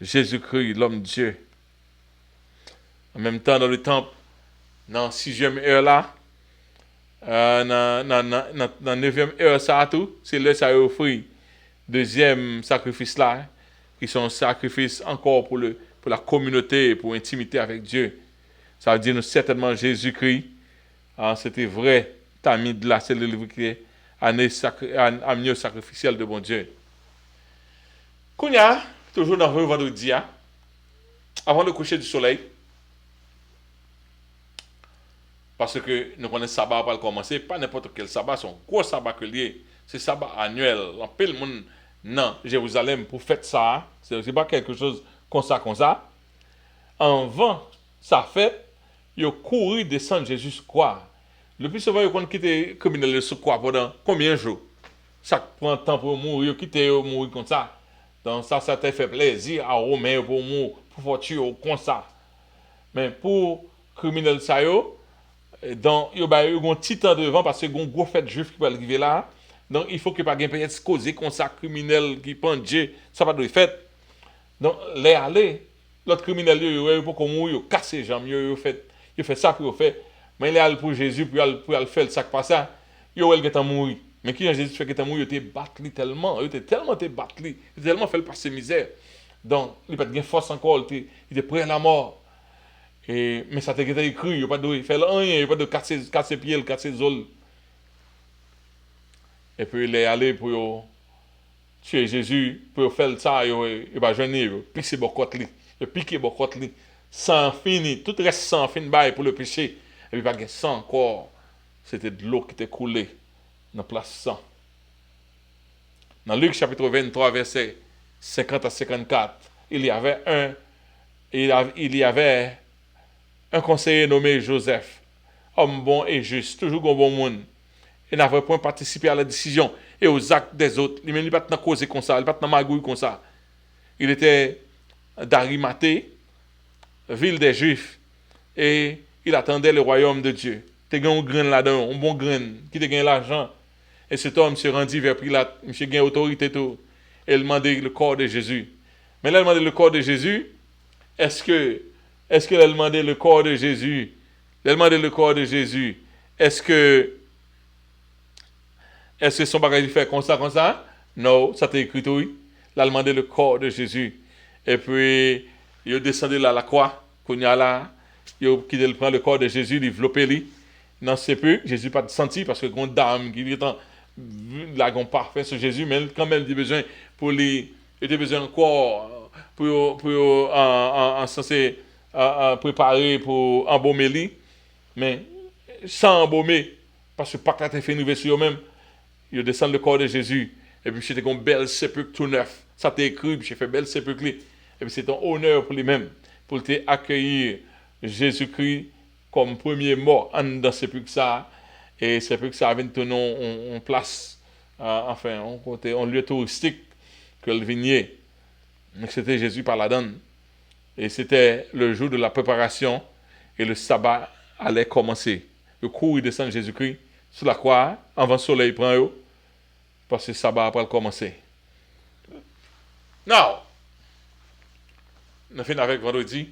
Jésus-Christ, l'homme Dieu. En même temps, dans le temple, dans la 6e heure là, dans la 9e heure, ça tout, c'est là que ça a offert deuxième sacrifice là, qui sont sacrifices encore pour la communauté, pour l'intimité avec Dieu. Ça veut dire certainement Jésus-Christ, c'était vrai, Tamid là, c'est le livre qui est amené sacrificiel de bon Dieu. Kounya, toujours dans le vendredi, avant le coucher du soleil, parce que nous connaissons le sabbat va commencer, pas n'importe quel sabbat, c'est un gros sabbat que lié, c'est sabbat annuel. En peu le monde dans Jérusalem pour fêter ça, c'est pas quelque chose comme ça. Avant ça fait, il a couru descendre Jésus quoi. Le plus souvent, il a quitté le criminel sur quoi pendant combien de jours? Ça prend temps pour mourir, quitter mourir comme ça. Donc ça t'a fait plaisir à Romain pour mourir, pour tuer comme ça. Mais pour criminel ça donc il y a un petit temps devant parce que y a un gros fait juif qui va arriver là. Donc il faut que pas gain peut-être causer comme ça criminel qui prend Dieu, ça pas de fait. Donc les aller l'autre criminel il pour qu'on mourir, casser jambes, il fait ça pour faire. Mais il est allé pour Jésus pour aller faire ça pas ça. Il est mourir. Mais qui Jésus fait qu'il est mort, il était battu tellement, il était tellement battu, il était tellement fait passer misère. Donc, il n'a pas de force encore, il était prêt à la mort. Mais ça t'a été écrit, il n'a pas de faire rien, il n'a pas de casser pied, casser les os. Et puis il est allé pour tuer Jésus, pour faire ça, il va jeûner, il piquer beaucoup, sans fini, tout reste sans fin pour le péché. Et puis il n'y a pas de sang encore, c'était de l'eau qui était coulée. Dans la place 100. Dans Luc chapitre 23, verset 50 à 54, il y avait un conseiller nommé Joseph, homme bon et juste, toujours un bon monde. Il n'avait point participé à la décision et aux actes des autres. Il n'a pas causé comme ça, il n'a pas magouille comme ça. Il était d'Arimathée, ville des Juifs, et il attendait le royaume de Dieu. Il y a un grain là-dedans, un bon grain, qui a gagné l'argent. Et cet homme se rendit vers Pilate, il a gagné autorité tout, et il demandait le corps de Jésus. Mais là, il demandait le corps de Jésus. Est-ce qu'il a demandé le corps de Jésus? Il a demandé le corps de Jésus. Est-ce que son bagage fait comme ça? Non, ça t'a écrit oui. Il a demandé le corps de Jésus. Et puis, il est descendu là à la croix, qu'on y a là, il prend le corps de Jésus, il enveloppe lui. Dans le sépulcre, Jésus n'a pas senti parce que une dame qui est la gon parfait sur Jésus, mais quand même il a besoin pour lui, il a besoin encore pour censé préparer pour embaumer lui, mais sans embaumer parce que pas que fait nouveau sur eux-mêmes, il descend le corps de Jésus et puis c'était un bel sépulcre tout neuf, ça t'a écrit, puis j'ai fait bel sépulcre et puis c'est un honneur pour lui-même pour accueillir Jésus-Christ comme premier mort dans ce sépulcre ça. Et c'est pour que ça avait une place, un lieu touristique que le vignier. C'était Jésus par la donne. Et c'était le jour de la préparation et le sabbat allait commencer. Le cours, il descend Jésus-Christ sur la croix, avant le soleil prend eux, parce que le sabbat après commencer. Now, on finit avec vendredi.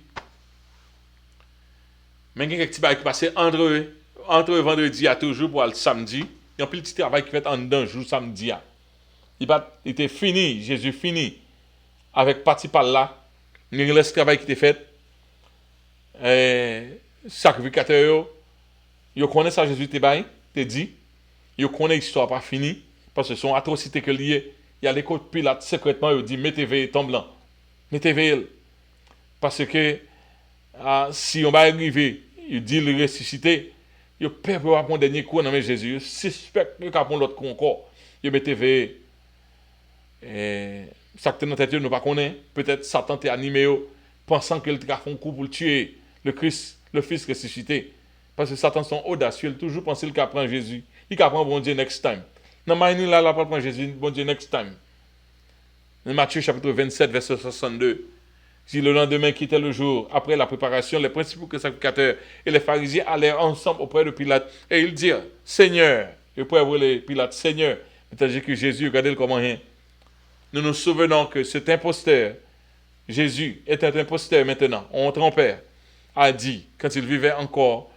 Mais il y a quelques petits bails qui passaient entre vendredi à toujours pour le samedi. Il y a un petit travail qui fait en dedans jour samedi. Il était fini, Jésus fini avec parti par là. Il y a le travail qui était fait. Sacrificateur, il connaît ça Jésus te dit. Il connaît l'histoire pas finie parce que son atrocité que lié. Il y a les côtes Pilate secrètement il dit mettez veille tombe blanc. Mettez veille parce que si on va arriver, il dit le ressusciter, Yo peur pour prendre dernier coup dans Jésus, suspect que prendre l'autre coup encore. Yo mettez veillé. Et ça que dans tête nous pas connaît, peut-être Satan t'a animé pensant qu'il t'a fait un coup pour le tuer, le Christ, le Fils ressuscité. Parce que Satan sont audacieux, il toujours penser qu'il prend Jésus. Il prend bon Dieu next time. Dans Maïni là, il prend Jésus, bon Dieu next time. Dans Matthieu chapitre 27, verset 62. Si le lendemain qui était le jour, après la préparation, les principaux sacrificateurs et les pharisiens allèrent ensemble auprès de Pilate et ils dirent, Seigneur, et pour avoir Pilate, Seigneur, tandis que Jésus, regardez comment rien. Nous nous souvenons que cet imposteur, Jésus, est un imposteur maintenant, on trompeur, a dit, quand il vivait encore,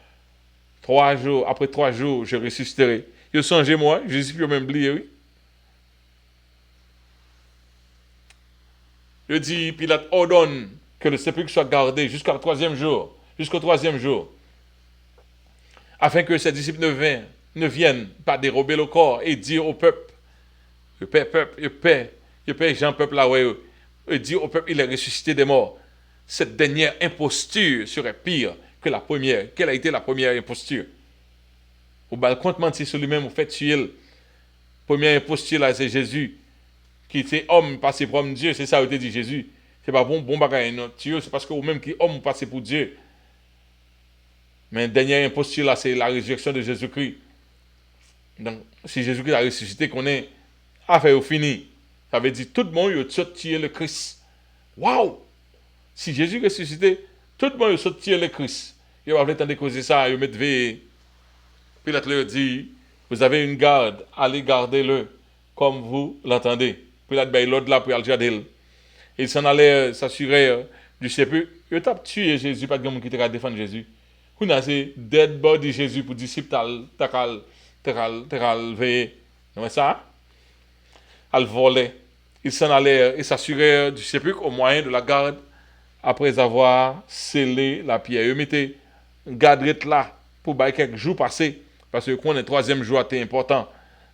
3 jours, après 3 jours, je ressusciterai. Il songez moi, Jésus peut même oublier, oui. Il dit, Pilate ordonne que le sépulcre soit gardé jusqu'au 3e jour, afin que ses disciples ne viennent pas dérober le corps et dire au peuple, le peuple, Jean peuple là, ouais, et dire au peuple, il est ressuscité des morts. Cette dernière imposture serait pire que la première. Quelle a été la première imposture? Au balcon de mentir sur lui-même, au fait tuer. La première imposture là, c'est Jésus. Qui était homme passé pour homme Dieu, c'est ça que dit Jésus. C'est pas bon bagaille non, c'est parce que vous même qui homme passé pour Dieu. Mais dernière imposture là, c'est la résurrection de Jésus-Christ. Donc si Jésus-Christ a ressuscité, qu'on est affaire fini. Ça veut dire tout le monde il saute tuer le Christ. Waouh! Si Jésus ressuscité, tout le monde il saute tuer le Christ. Il va attendre causer ça, il mettre veiller. Pilate leur dit, vous avez une garde, allez garder-le comme vous l'entendez. Pilate baille l'autre là pour aller garder. Il s'en allait s'assurer du sépulcre. Il a tué Jésus, pas de monde qui t'a défendre Jésus. On a c'est dead body Jésus pour disciple t'as veiller. Non ça? Al voler. Il s'en allait et s'assurer du sépulcre au moyen de la garde après avoir scellé la pierre. Il mettait garde là pour bailler quelques jours passés parce que quand le 3e jour était important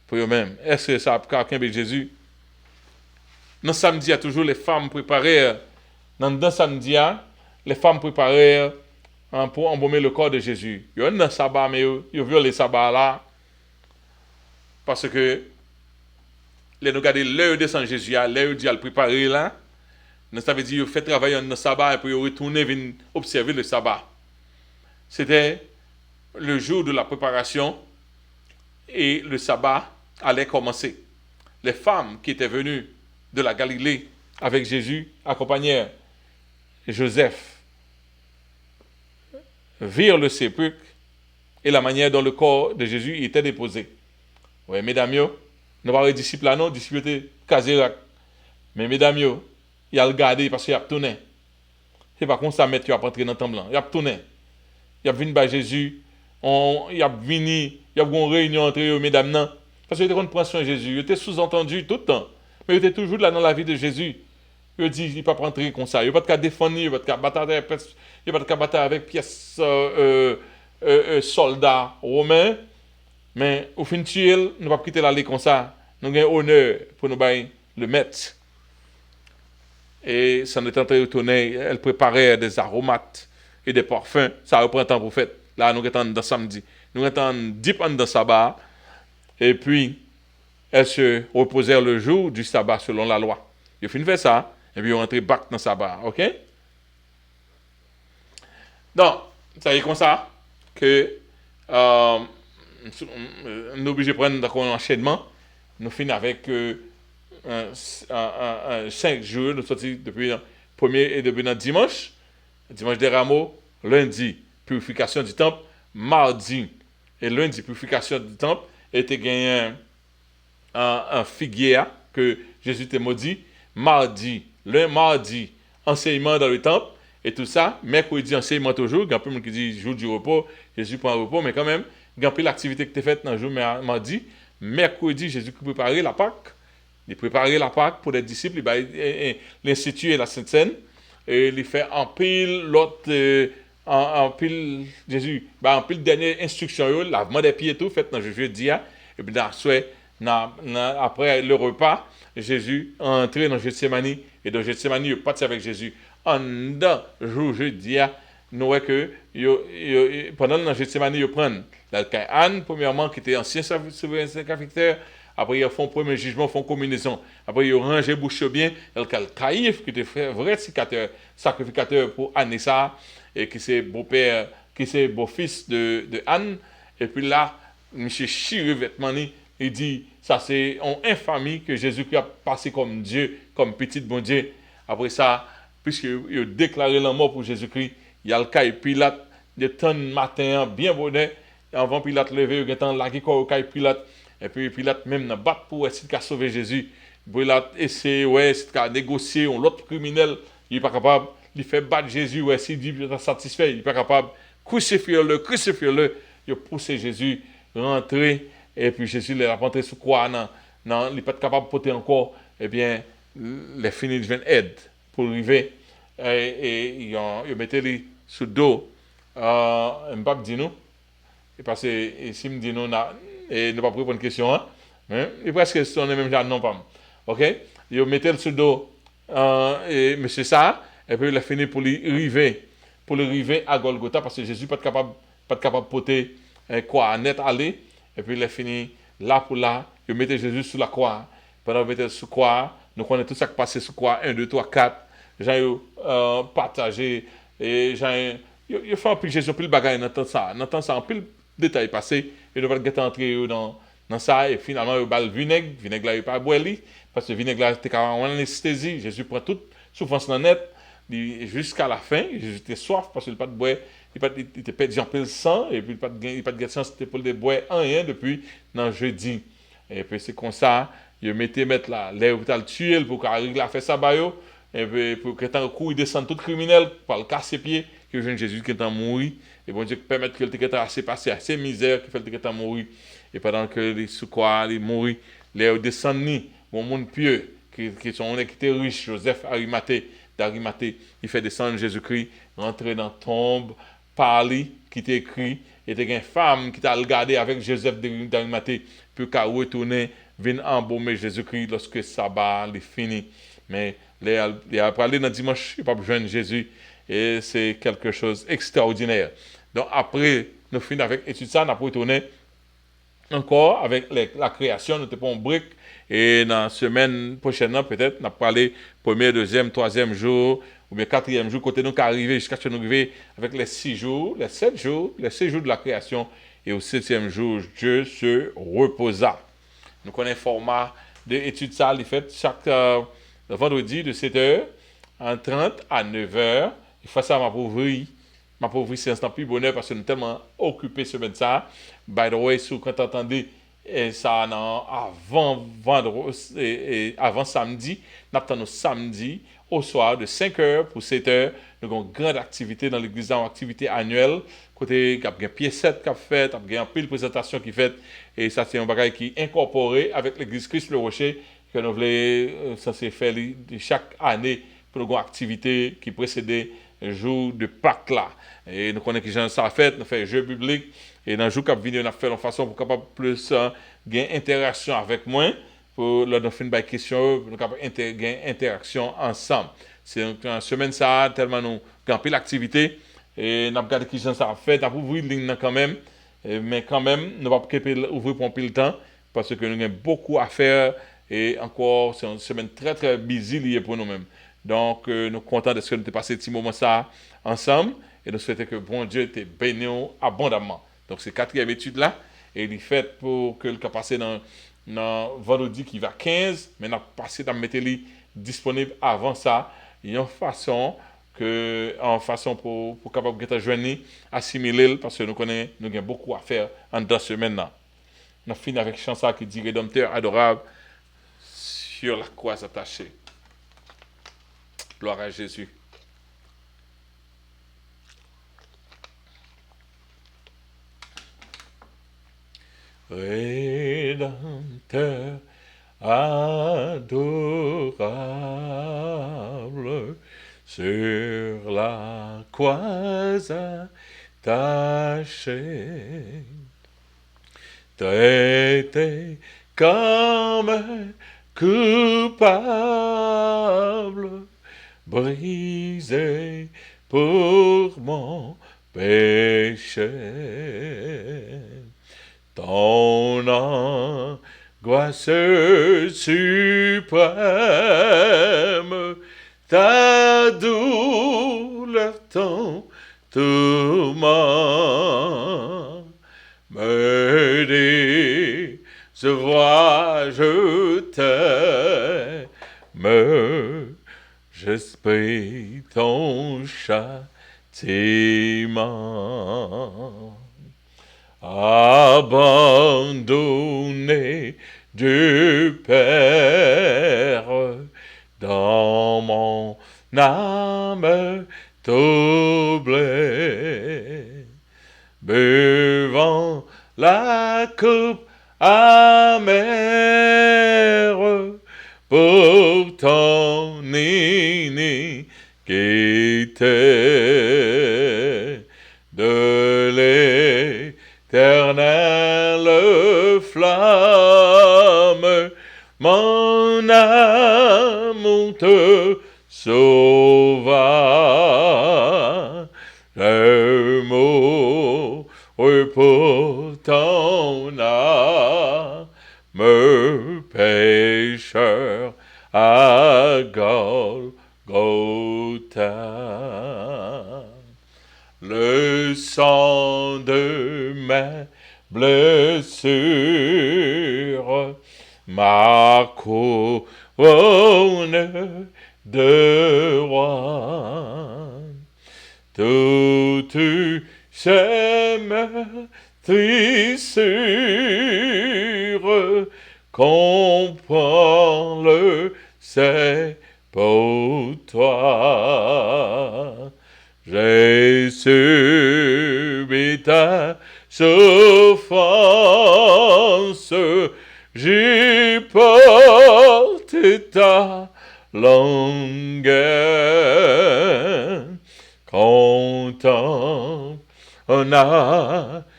pour eux-mêmes. Est-ce que ça a quelqu'un avec Jésus? Dans samedi, il y a toujours les femmes préparées. Dans samedi, les femmes préparées pour embaumer le corps de Jésus. Il y a un sabbat, mais ils violent les sabbats là. Parce que, les nous regardez l'heure descend Jésus, l'heure dit à le préparer là. Ça veut dire qu'il fait travailler dans le sabbat et puis il retourne venir observer le sabbat. C'était le jour de la préparation et le sabbat allait commencer. Les femmes qui étaient venues de la Galilée avec Jésus accompagnèrent Joseph, virent le sépulcre et la manière dont le corps de Jésus était déposé. Oui, mesdames, nous avons des disciples là, non, disciples étaient casés. Mais mesdames, il a regardé parce qu'il a tourné. C'est pas comme ça, mettre tu as rentré dans le temps blanc. Il a tourné. Il a venu par Jésus. Il a venu, il y a une réunion entre eux, mesdames, non. Parce qu'il était prendre soin de Jésus. Il était sous-entendu tout le temps. Mais il était toujours là dans la vie de Jésus. Il dit, il ne peut pas rentrer comme ça. Il ne peut pas défendre, il ne peut pas battre avec pièces soldats romains. Mais au fin de tuer, nous ne pouvons pas quitter l'aller comme ça. Nous avons honneur pour nous le mettre. Et ça nous est en train de retourner. Elle préparait des aromates et des parfums. Ça reprend temps pour fête. Là, nous sommes dans samedi. Nous sommes deep dans sabbat. Et puis, elles se reposèrent le jour du sabbat selon la loi. Ils ont fini de faire ça. Et puis, ils ont rentré back dans le sabbat. OK? Donc, ça y est comme ça que nous sommes obligés de prendre un enchaînement. Nous finissons avec 5 jours. Nous sortis depuis le premier et depuis le dimanche. Dimanche des rameaux. Lundi, purification du temple. Mardi et lundi, purification du temple. Et tu gagné un figuier que Jésus t'a maudit. Mardi, enseignement dans le temple. Et tout ça, mercredi, enseignement toujours. Il y a un peu de monde qui dit jour du repos. Jésus prend un repos, mais quand même, il y a un peu l'activité que tu as faite dans le jour mardi. Mercredi, Jésus préparait la Pâque. Il préparait la Pâque pour les disciples. Il instituait la Sainte Seine. Et il fait en pile l'autre. En pile, Jésus, en pile dernière instruction, lavement des pieds et tout, fait dans le jeudi. Et puis, après le repas, Jésus est entré dans Gethsémani. Et dans Gethsémani, il est parti avec Jésus. En dans le jour jeudi, nous voyons que pendant le Gethsémani, il prend Anne, premièrement, qui était ancien sacrificateur. Après, ils font premier jugement, font combinaison. Après, ils rangent bouche bien. Caïphe, qui était vrai sacrificateur pour Anessa, et qui c'est beau-père, qui c'est beau-fils de Anne. Et puis là, M. Chiré vêtement, il dit, ça c'est une infamie que Jésus-Christ a passé comme Dieu, comme petit bon Dieu. Après ça, puisqu'il a déclaré la mort pour Jésus-Christ, il y a le cas Pilate, de temps matin, bien bonnet, avant Pilate levé, il y a temps lagué au cas Pilate, et puis Pilate même n'a battu pour essayer de sauver Jésus. Pilate essaie, ouais, de négocier, l'autre criminel, il n'est pas capable, il fait battre Jésus, ouais, s'il dit, il est satisfait, il n'est pas capable, crucifiez-le, il a poussé Jésus, rentrer, et puis Jésus l'a rentré sous croix, il n'est pas capable de porter encore, eh bien, les finis deviennent aide pour arriver, et ils mettaient les sous le dos, Mbappé dit nous, parce que si me dit nous, et ne pas répondre à une question, hein, et presque son même genre, non pas. Ok? Ils mettaient le sous le dos, et monsieur ça, et puis il a fini pour le river à Golgotha, parce que Jésus pas capable de porter quoi net aller, et puis il a fini là pour là, il mettait Jésus sous la croix, pendant qu'il mettait sous la croix, nous connaissons tout ça qui passait sous la croix, 1, 2, 3, 4, j'ai partagé, et j'ai fait un peu Jésus, puis le bagage, dans ça, en pile détail passé, et nous va entrer dans ça, et finalement, il y a le vinaigre là, il n'y a pas boire, parce que le vinaigre là, c'était en anesthésie, Jésus prend toute souffrance dans net, jusqu'à la fin, Jésus était soif, parce qu'il n'a pas de boire, il était perdu en peu de sang, et puis il n'a pas de sang, c'était pour le boire rien depuis jeudi. Et puis c'est comme ça, il mettre là, l'hôpital tuer pour qu'il a fait ça, et puis pour que tant coup il descend tout criminel, pour le casser pied, que jeune Jésus qui est mort, et bon Dieu permettre que le assez passé assez misère, qui fait le temps mourir, et pendant que les sous quoi, les mourir, les descendent, bon monde pieux, qui sont qui étaient riches, Joseph d'Arimathée, il fait descendre Jésus-Christ, rentrer dans la tombe, parler, qui t'écrit, et t'es une femme qui t'a regardé avec Joseph d'Arimathée, puis qu'à retourner, venir embaumer Jésus-Christ lorsque sabbat est fini. Mais il a parlé dans dimanche, il n'a pas besoin de Jésus, et c'est quelque chose d'extraordinaire. Donc après, nous finissons avec l'étude ça, nous retourné encore avec la création, nous avons un brique. Et dans la semaine prochaine, peut-être, on a parlé premier, deuxième, troisième jour, ou bien quatrième jour, côté nous qui arrivé jusqu'à ce que nous arrivions avec les 6 jours, les 7 jours, les 6 jours de la création. Et au 7e jour, Dieu se reposa. Nous connaissons le format de l'étude ça, il fait chaque vendredi de 7h30 à 9h. Il faut ça, ma pauvre c'est un plus bonheur parce que nous sommes tellement occupés ce semaine ça. By the way, quand tu entendez ça avant samedi, nous attendons samedi au soir de 5h pour 7h. Nous avons une grande activité dans l'église, une activité annuelle. Côté, il y a une piècette qui a fait, il y a une pile de présentation qui fait. Et ça, c'est un bagage qui est incorporé avec l'église Christ le Rocher, que nous voulons, ça s'est fait chaque année pour une activité qui précédait le jour de Pâques là. Et nous connaissons que ça a fait, nous faisons un jeu biblique. Et dans le jour qui vient, on a fait de façon pour capable plus gagner interaction avec moi, pour leur faire une question, pour capable gagner interaction ensemble. C'est une semaine ça, tellement nous avons l'activité. Et nous avons regardé qui ça a fait, nous avons ouvert une ligne quand même. Mais quand même, nous ne pouvons pas ouvrir pour un peu le temps, parce que nous avons beaucoup à faire. Et encore, c'est une semaine très très busy liée pour nous-mêmes. Donc, nous sommes contents de ce que nous avons passé un petit moment ça ensemble. Et nous souhaitons que bon Dieu te bénisse abondamment. Donc, c'est 4e étude là. Et il est fait pour que le cas passé dans vendredi qui va 15. Mais nous avons passé dans mettre disponible avant ça. Il y a en façon pour capable de joindre, assimiler, parce que nous connaissons, nous avons beaucoup à faire en 2 semaines là. On a fini avec une chanson qui dit Rédempteur adorable sur la croix attachée. Gloire à Jésus. Rédempteur adorable sur la croix attachée. Traité comme coupable, brisé pour mon péché. ton angoisse suprême, ta douleur, ton tourment, me décevoir, je t'aime, j'espère ton châtiment. Abandonné du Père, dans mon âme troublée, buvant la coupe amère, pour ton iniquité, de l'éternelle flamme, mon amour te sauva. Je mourrai pour ton âme, pécheur à Golgotha. Le sang de ma blessure, ma couronne de roi, toute ces meurtrissures comprend le c'est pour toi. J'ai subi ta souffrance, j'ai porté ta longueur, content en assurance,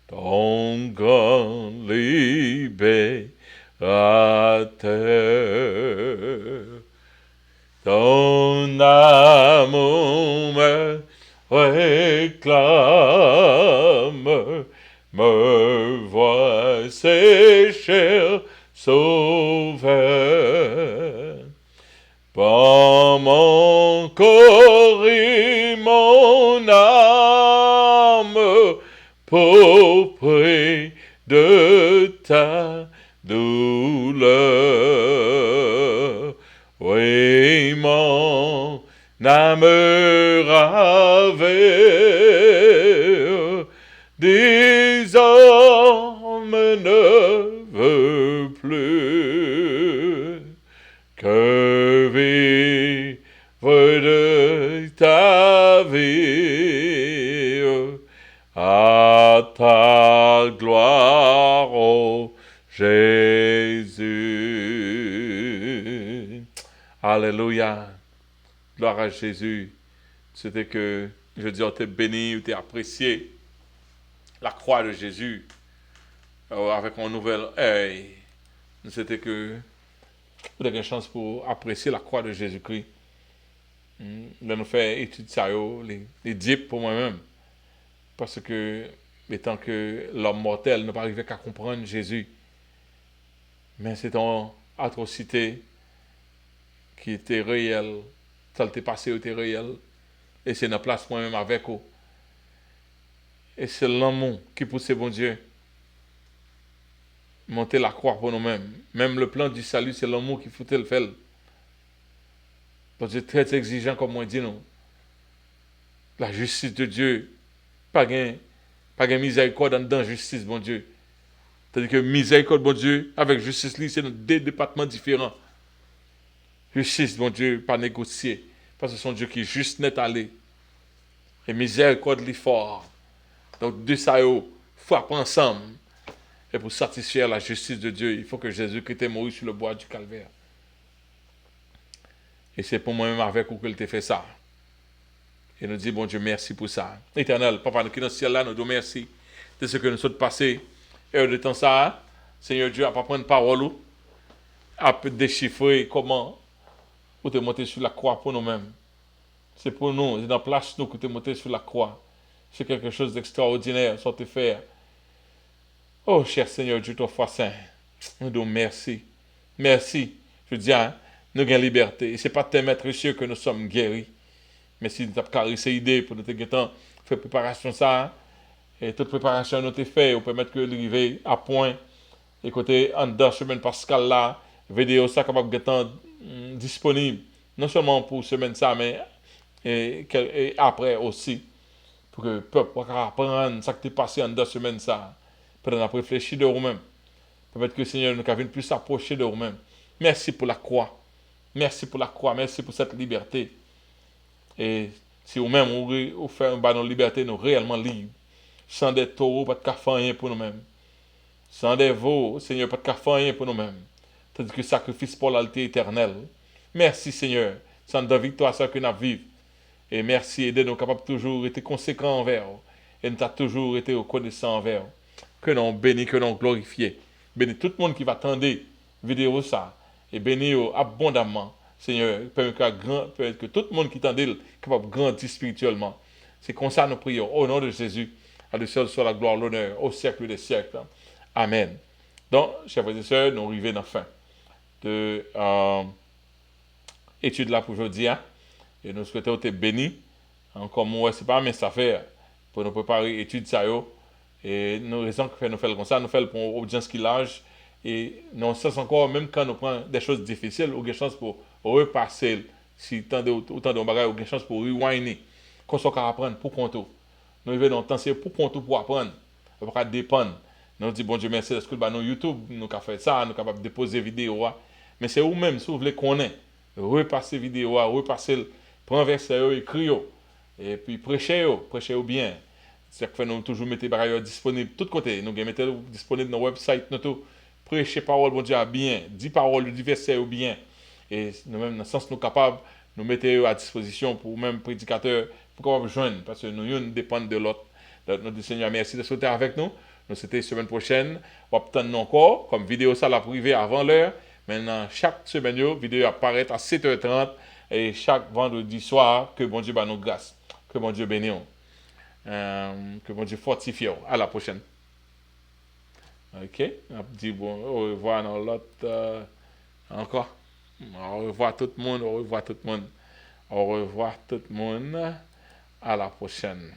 ton grand libérateur. Ton amour me réclame, me voit sécher, sauveur. Par mon corps et mon âme, pour près de ta douleur. Oui, mon âme ravée, désormais ne veut plus que vivre de ta vie à ta gloire, ô Jésus. Alléluia. Gloire à Jésus. C'était que, je dis, on t'a béni, on t'a apprécié la croix de Jésus avec un nouvel œil. C'était que vous avez une chance pour apprécier la croix de Jésus-Christ. Là, nous faisons étude ça, les dips pour moi-même. Parce que, étant que l'homme mortel n'a pas arrivé qu'à comprendre Jésus, mais c'est une atrocité qui était réelle, ça était passé, était réel, et c'est dans la place moi-même avec vous. Et c'est l'amour qui pousse bon Dieu monter la croix pour nous-mêmes. Même le plan du salut, c'est l'amour qui foutait le faire. Parce que Dieu est très exigeant, comme moi dit nous. La justice de Dieu, pas de miséricorde dans la justice, bon Dieu. C'est-à-dire que miséricorde, bon Dieu, avec justice, c'est dans deux départements différents. Justice, bon Dieu, pas négocier. Parce que c'est un Dieu qui est juste net allé. Et miséricorde, il est fort. Donc, deux ça, frappent ensemble. Et pour satisfaire la justice de Dieu, il faut que Jésus-Christ ait mouru sur le bois du calvaire. Et c'est pour moi-même avec vous qu'il t'a fait ça. Et nous dit, bon Dieu, merci pour ça. Éternel, Papa, nous qui dans le ciel là, nous disons merci de ce que nous sommes passés. Et de temps ça, Seigneur Dieu, à pas prendre parole, à déchiffrer comment vous te monter sur la croix pour nous-mêmes. C'est pour nous, c'est dans la place nous que tu es monté sur la croix. C'est quelque chose d'extraordinaire, ça te fait. Oh, cher Seigneur Dieu, ton foi saint, nous disons merci. Merci. Je dis, hein, nous avons liberté. Et ce n'est pas tes maîtres sûr que nous sommes guéris. Mais si nous avons caressé l'idée pour nous faire préparation ça, et toute préparation nous avons fait, on peut mettre que l'arrivée à point. Et côté en deux semaines Pascal là, vidéo ça capable d'être disponible. Non seulement pour semaine ça, mais et après aussi. Pour que le peuple puisse apprendre ce qui est passé en 2 semaines ça. Pendant qu'on réfléchir de vous-même. Peut-être que le Seigneur nous a plus s'approcher de vous-même. Merci pour la croix. Merci pour la croix. Merci pour cette liberté. Et si vous-même, vous faites un bas de liberté, nous réellement libres. Sans des taureaux, pas de café pour nous-mêmes. Sans des veaux, Seigneur, pas de café pour nous-mêmes. Tandis que sacrifice pour l'alté éternelle. Merci, Seigneur. Sans de victoire, ça que nous vivons. Et merci, aidez-nous capables toujours être conséquents envers vous. Et nous avons toujours été reconnaissants envers vous. Que nous bénis, que nous glorifions. Bénis tout le monde qui va attendre vidéo ça. Et bénis abondamment. Seigneur, peut-être que tout le monde qui t'entend est capable de grandir spirituellement. C'est comme ça nous prions. Au nom de Jésus, à lui seul soit la gloire, l'honneur, au siècle des siècles. Amen. Donc, chers frères et sœurs, nous arrivons à la fin de l'étude là pour aujourd'hui. Hein? Et nous souhaitons être bénis. Encore moi, ce n'est pas mince affaire pour nous préparer l'étude ça. Et nous raisons que nous faisons comme ça, nous faisons pour l'audience qui large. Et nous sens encore, même quand nous prenons des choses difficiles, nous avons une chance pour repasser. Si autant de bagages, nous avons une chance pour rewinder. Qu'on soit capable d'apprendre pour compter. Nous vivons dans le temps, c'est pour compter pour apprendre. On ne peut pas dépendre. Nous disons, bon Dieu, merci, est-ce que nous YouTube, nous avons fait ça, nous sommes capables de déposer vidéo. Mais c'est vous-même, si vous voulez connaître, repasser vidéo, repasser, prendre verset, écrire, et puis prêcher bien. C'est que nous toujours mettre les bagages disponibles de tous côtés. Nous mettons disponibles dans le website, nous prêcher parole, bon Dieu, bien, 10 paroles, 10 versets bien. Et nous-mêmes, dans le sens nous capables, nous mettons à disposition pour même prédicateurs, pour qu'on joindre, parce que nous dépendons de l'autre. Notre Seigneur, merci de sauter avec nous. Nous, c'était semaine prochaine. On va attendre encore, comme vidéo ça, la privée avant l'heure. Maintenant, chaque semaine, vidéo apparaît à 7h30 et chaque vendredi soir, que bon Dieu va nous grâce. Que bon Dieu bénisse. Que bon Dieu fortifie. À la prochaine. Ok. On dit bon, au revoir dans l'autre. Encore. Au revoir tout le monde. Au revoir tout le monde. Au revoir tout le monde. À la prochaine.